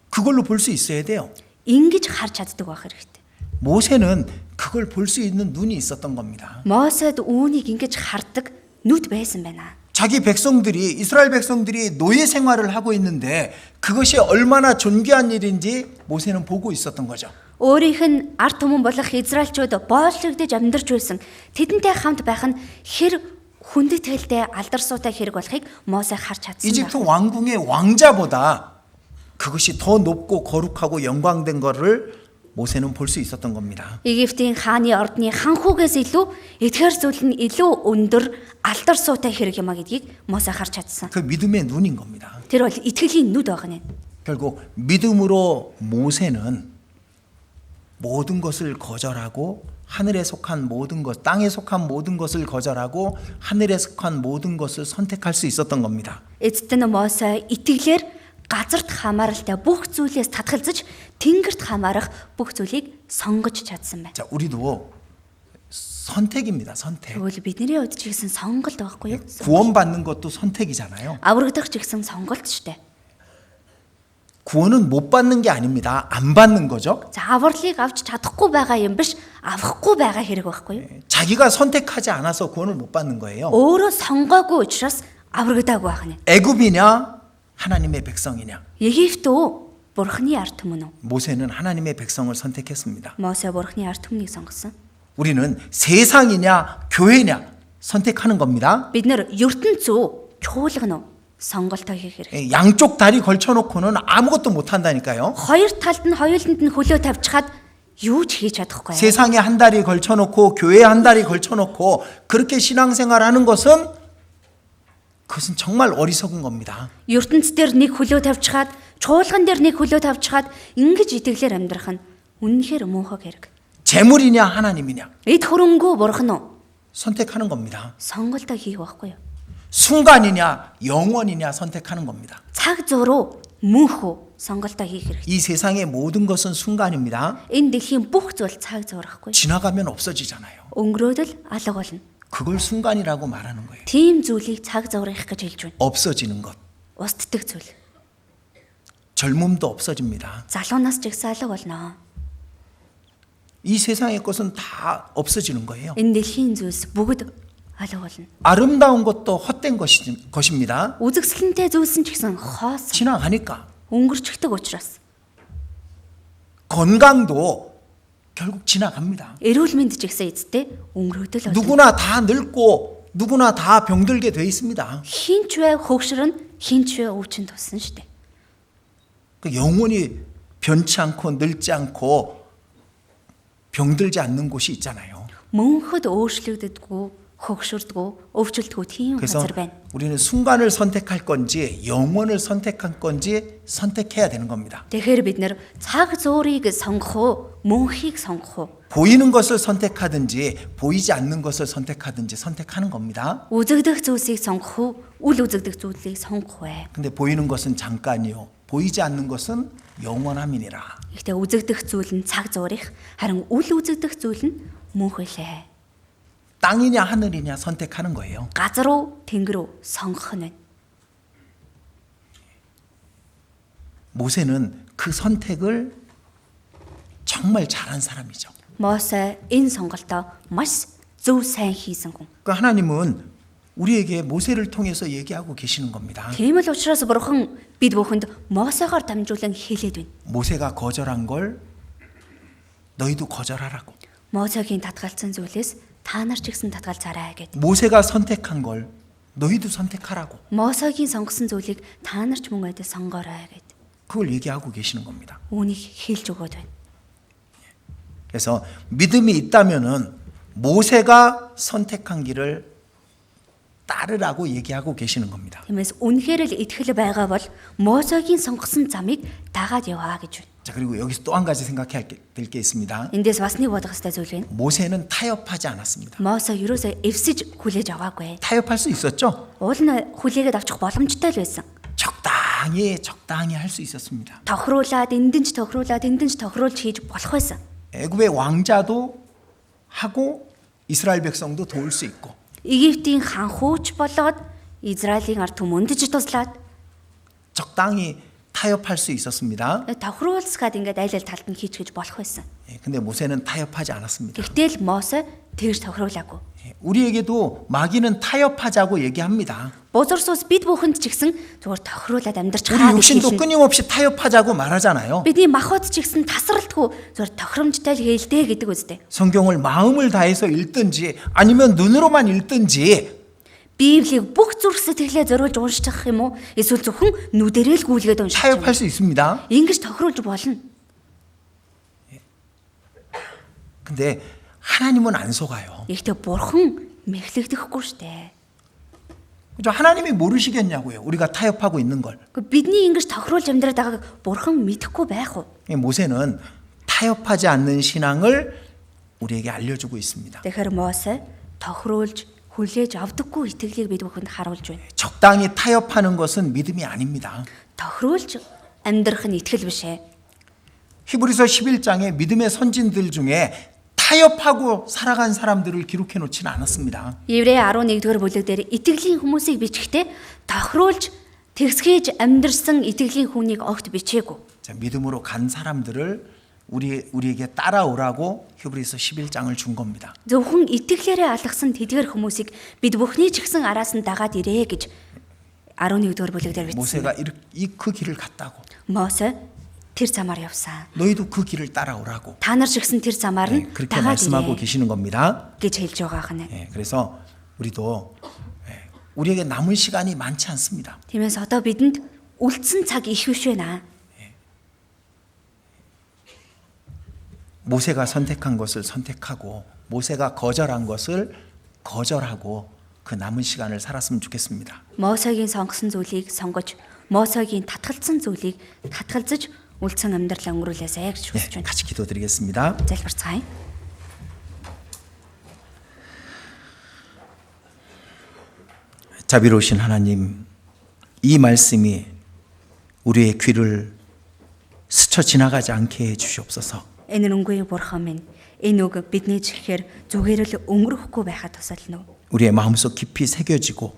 그걸로 볼 수 있어야 돼요. Ингэж харж чаддаг байх хэрэгтэй. 모세는 그걸 볼 수 있는 눈이 있었던 겁니다. Мосед үүнийг ингэж хардаг нүд байсан байна. 자기 백성들이 이스라엘 백성들이 노예 생활을 하고 있는데 그것이 얼마나 존귀한 일인지 모세는 보고 있었던 거죠. Өөрийнх нь ард түмэн болох Израильчууд бооллогдож амьдарч байсан тэдэнтэй хамт байх нь хэр хүндэтгэлтэй алдар суутай хэрэг болохыг Мосе харж чадсан 이집트 байна. 왕궁의 왕자보다 그것이 더 높고 거룩하고 영광된 것을 모세는 볼 수 있었던 겁니다. Египтийн хааны ордны ханхуугаас илүү эдгээр зүйл нь илүү өндөр алдар суутай хэрэг юм а гэдгийг Мосе харж чадсан. 그 믿음의 눈인 겁니다. Тэр бол итгэлийн нүд байгаа нэ. 결국 믿음으로 모세는 모든 것을 거절하고 하늘에 속한 모든 것, 땅에 속한 모든 것을 거절하고 하늘에 속한 모든 것을 선택할 수 있었던 겁니다. Эцэст нь Мосе итгэлээр газарт хамааралтай бүх зүйлээс татгалзаж тэнгэрт хамаарах бүх зүйлийг сонгож чадсан байна. 자, 우리도 선택입니다. 선택. Тэгвэл бидний хувьд ч гэсэн сонголт байхгүй юу? 구원받는 것도 선택이잖아요. Аврагдах ч гэсэн сонголт шүү дээ. 구원은 못 받는 게 아닙니다. 안 받는 거죠. За авралыг авч чадахгүй байгаа юм биш, авахгүй байгаа хэрэг байхгүй юу? 자기가 선택하지 않아서 구원을 못 받는 거예요. Өөрөө сонгоогүй учраас аврагдаагүй байх нь. 애굽이냐 하나님의 백성이냐. Египт үү? Бурхны ард түмэн үү? 모세는 하나님의 백성을 선택했습니다. Мосе Бурхны ард түмнийг сонгосон. 우리는 세상이냐 교회냐 선택하는 겁니다. Бид нэр ертөнц үү? Чуулган уу? Сонголтоо хийх хэрэг. 양쪽 다리 걸쳐놓고는 아무것도 못 한다니까요. Хоёр талд нь хоёуланд нь хөлөө тавьчихад юу ч хийж чадахгүй. 세상에 한 다리 걸쳐놓고 교회에 한 다리 걸쳐놓고 그렇게 신앙생활하는 것은 그것은 정말 어리석은 겁니다. ертөнц дээр нэг хөлөө тавьчихад, чуулган дээр нэг хөлөө тавьчихад ингэж итгэлээр амьдрах нь үнэнхээр муухай хэрэг. 재물이냐 하나님이냐 Эд хөрөнгөө бурхан уу? 선택하는 겁니다. Сонголтоо хийх байхгүй юу? 순간이냐 영원이냐 선택하는 겁니다. Цаг зуруу мөнх үү? Сонголтоо хийх хэрэг. 이 세상의 모든 것은 순간입니다. Энэ дэлхийн бүх зүйл цаг зурахгүй. 지나가면 없어지잖아요. Өнгөрөөдөл алга болно. 그걸 순간이라고 말하는 거예요. Тийм зүйлийг цаг зурах гэж хэлж байна. 없어지는 것. Устддаг зүйл. 젊음도 없어집니다. Залуунаас ч ихсэн алга болно. 이 세상의 것은 다 없어지는 거예요. Энэ дэлхийн зүйлс бүгд алга болно. 아름다운 것도 헛된 것입니다. Үзэгсэлэнтэй зүйлсэн ч гэсэн хоос 지나가니까. өнгөрчихдөг учраас. 건강도 결국 지나갑니다. Эрүүл мэнд ч ихсэн эцтэй өнгөрөөдөл болно. 누구나 다 늙고 누구나 다 병들게 돼 있습니다. Хинч вэ хөгшрөн, хинч вэ өвчин туссан штэ. 그 영원히 변치 않고 늙지 않고 병들지 않는 곳이 있잖아요. Мөнхөд өөрчлөгддөггүй, хөгшөрдөггүй, өвчлөлтгүй тийм 그래서 газар байна. 우리는 순간을 선택할 건지 영원을 선택할 건지 선택해야 되는 겁니다. Тэгэхээр бид нэр цаг зуурыг сонгох уу, мөнхийг сонгох уу? 보이는 것을 선택하든지 보이지 않는 것을 선택하든지 선택하는 겁니다. Үзэгдэх зүйлсийг сонгох уу, үл үзэгдэх зүйлийг сонгох вэ? 근데 보이는 것은 잠깐이요. 보이지 않는 것은 영원함이니라. Гэхдээ үзэгдэх зүйл нь цаг зуурих, харин үл үзэгдэх зүйл нь мөнх үлээ. 땅이냐 하늘이냐 선택하는 거예요. Газар уу, тэнгэр үү сонгох нь байна. 모세는 그 선택을 정말 잘한 사람이죠. Мосе энэ сонголтоо маш зөв сайн хийсэн хүн. 그러니까 하나님은 우리에게 모세를 통해서 얘기하고 계시는 겁니다. Тийм л учраас Бурхан бид бүхэнд Мосегоор дамжуулан хэлээд байна. 모세가 거절한 걸 너희도 거절하라고. Мосегийн татгалцсан зүйлээс та нар ч гэсэн татгалзаарай гэд. 모세가 선택한 걸 너희도 선택하라고. Мосегийн сонгосон зүйлийг та нар ч мөн өдөө сонгоорой гэд. 그걸 얘기하고 계시는 겁니다. Үүнийг хэлж өгöd байна. 그래서 믿음이 있다면은 모세가 선택한 길을 따르라고 얘기하고 계시는 겁니다. Тиймээс үнэхээр л итгэл байгаа бол Мосегийн сонгосон замыг дагаад яваа гэж байна. 자, 그리고 여기서 또 한 가지 생각해야 될 게 있습니다. Эндээс бас нэг бодох ёстой зүйл байна. 모세는 타협하지 않았습니다. Мосе ерөөсөө эвсэж хүлээж аваагүй. 타협할 수 있었죠? Уул нь хүлээгээд авчих боломжтой л байсан. 적당히 할 수 있었습니다. Тохируулаад эндэнч тохируулж хийж болох байсан. 애굽의 왕자도 하고 이스라엘 백성도 도울 수 있고 Египтийн хан хууч болоод Израилийн ард түмэндж туслаад 적당히 타협할 수 있었습니다. тохируулсгаад ингээд айл ал талд нь хийчихэж болох байсан. 근데 모세는 타협하지 않았습니다. Гэхдээ л Мосе тэгж тохируулаагүй. 우리에게도 마귀는 타협하자고 얘기합니다. Бузарсус бид бүхэнд ч гэсэн зүгээр тохируулаад амьдарч 우리 хаа гэж 육신도 хэлнэ. 끊임없이 타협하자고 말하잖아요. Бидний махбод ч гэсэн тасралтгүй зүгээр тохиромжтой л хэлдэ гэдэг үстэй. 성경을 마음을 다해서 읽든지 아니면 눈으로만 읽든지 Библийг бүх зүрх сэтгэлээ зориулж уншчих юм уу? Эсвэл зөвхөн нүдэрээ л гүйлгээд уншчих юм уу? 타협할 수 있습니다. Ингэж тохируулж болно. 근데 하나님은 안 속아요. Гэхдээ бурхан мэхлэгдэхгүй штэ. 그죠? 하나님이 모르시겠냐고요. 우리가 타협하고 있는 걸. Бидний ингэж тохируулж амьдраад байгааг бурхан мэдэхгүй байх уу? 모세는 타협하지 않는 신앙을 우리에게 알려주고 있습니다. Тэгэхээр Мосе тохируулж хүлээж авдаггүй итгэлийг бид бүхэнд харуулж байна. 적당히 타협하는 것은 믿음이 아닙니다. Тохируулж амьдрах нь итгэл биш ээ. 히브리서 11장에 믿음의 선진들 중에 타협하고 살아간 사람들을 기록해 놓지는 않았습니다. Еврей 11-р бүлэг дээр итгэлийн хүмүүсийг бичихтэй тохируулж тэгсгээж амьдрсан итгэлийн хүнийг огт бичээгүй. 자, 믿음으로 간 사람들을 우리에게 따라오라고 히브리서 11장을 준 겁니다. Зөвхөн итгэлээрээ алгасан тэдгэр хүмүүсийг бид бүхний ч гэсэн араас нь дагаад ирээ гэж 11-р бүлэг дээр бичсэн. 모세가 그 길을 갔다고. Мосе тэр замаар явсан. 너희도 그 길을 따라오라고. Та нар ч гэсэн тэр замаар нь 그렇게 дагаад 말씀하고 ирээ 계시는 겁니다. гэж хэлж байгаа хнэ. 그래서 우리도 우리에게 남은 시간이 많지 않습니다. Тиймээс одоо бидэнд үлдсэн цаг их биш байна. 모세가 선택한 것을 선택하고 모세가 거절한 것을 거절하고 그 남은 시간을 살았으면 좋겠습니다. Мосегийн сонгосон зүйлийг сонгож, Мосегийн татгалзсан зүйлийг татгалзаж үлдсэн амьдралаа өнгөрүүлээсэй гэж хүсэж байна. 같이 기도드리겠습니다. Залбирцгаая. 자비로우신 하나님, 이 말씀이 우리의 귀를 스쳐 지나가지 않게 해 주시옵소서. Энэ нүнгүй бурхан минь, энэ үг бидний чихээр зүгээр л өнгөрөхгүй байхад тусална уу? 우리의 마음속 깊이 새겨지고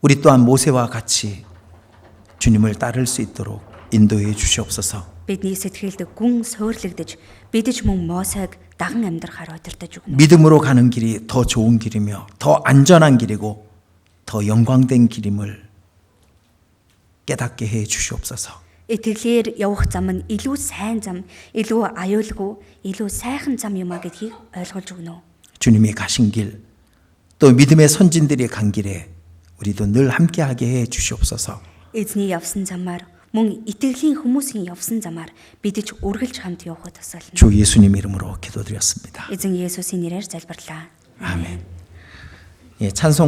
우리 또한 모세와 같이 주님을 따를 수 있도록 인도해 주시옵소서. Бидний сэтгэлд гүн суурлагдж, бид ч мөн Мосег даган амьдрахаар удирдах өгнө. 믿음으로 가는 길이 더 좋은 길이며 더 안전한 길이고 더 영광된 길임을 깨닫게 해 주시옵소서. Итгэлээр явах зам нь илүү сайн зам, илүү аюулгүй, илүү сайхан зам юм а гэдгийг ойлгуулж өгнө. 주님이 가신 길, 또 믿음의 선진들이 간 길에 우리도 늘 함께하게 해 주시옵소서. Эзний явсан замаар, мөн итгэлийн хүмүүсийн явсан замаар бид ч үргэлж хамт явахд тусална. 주 예수님 이름으로 기도드렸습니다. Эзэн Есүсийн нэрээр залбирлаа. 아멘. 예, 찬송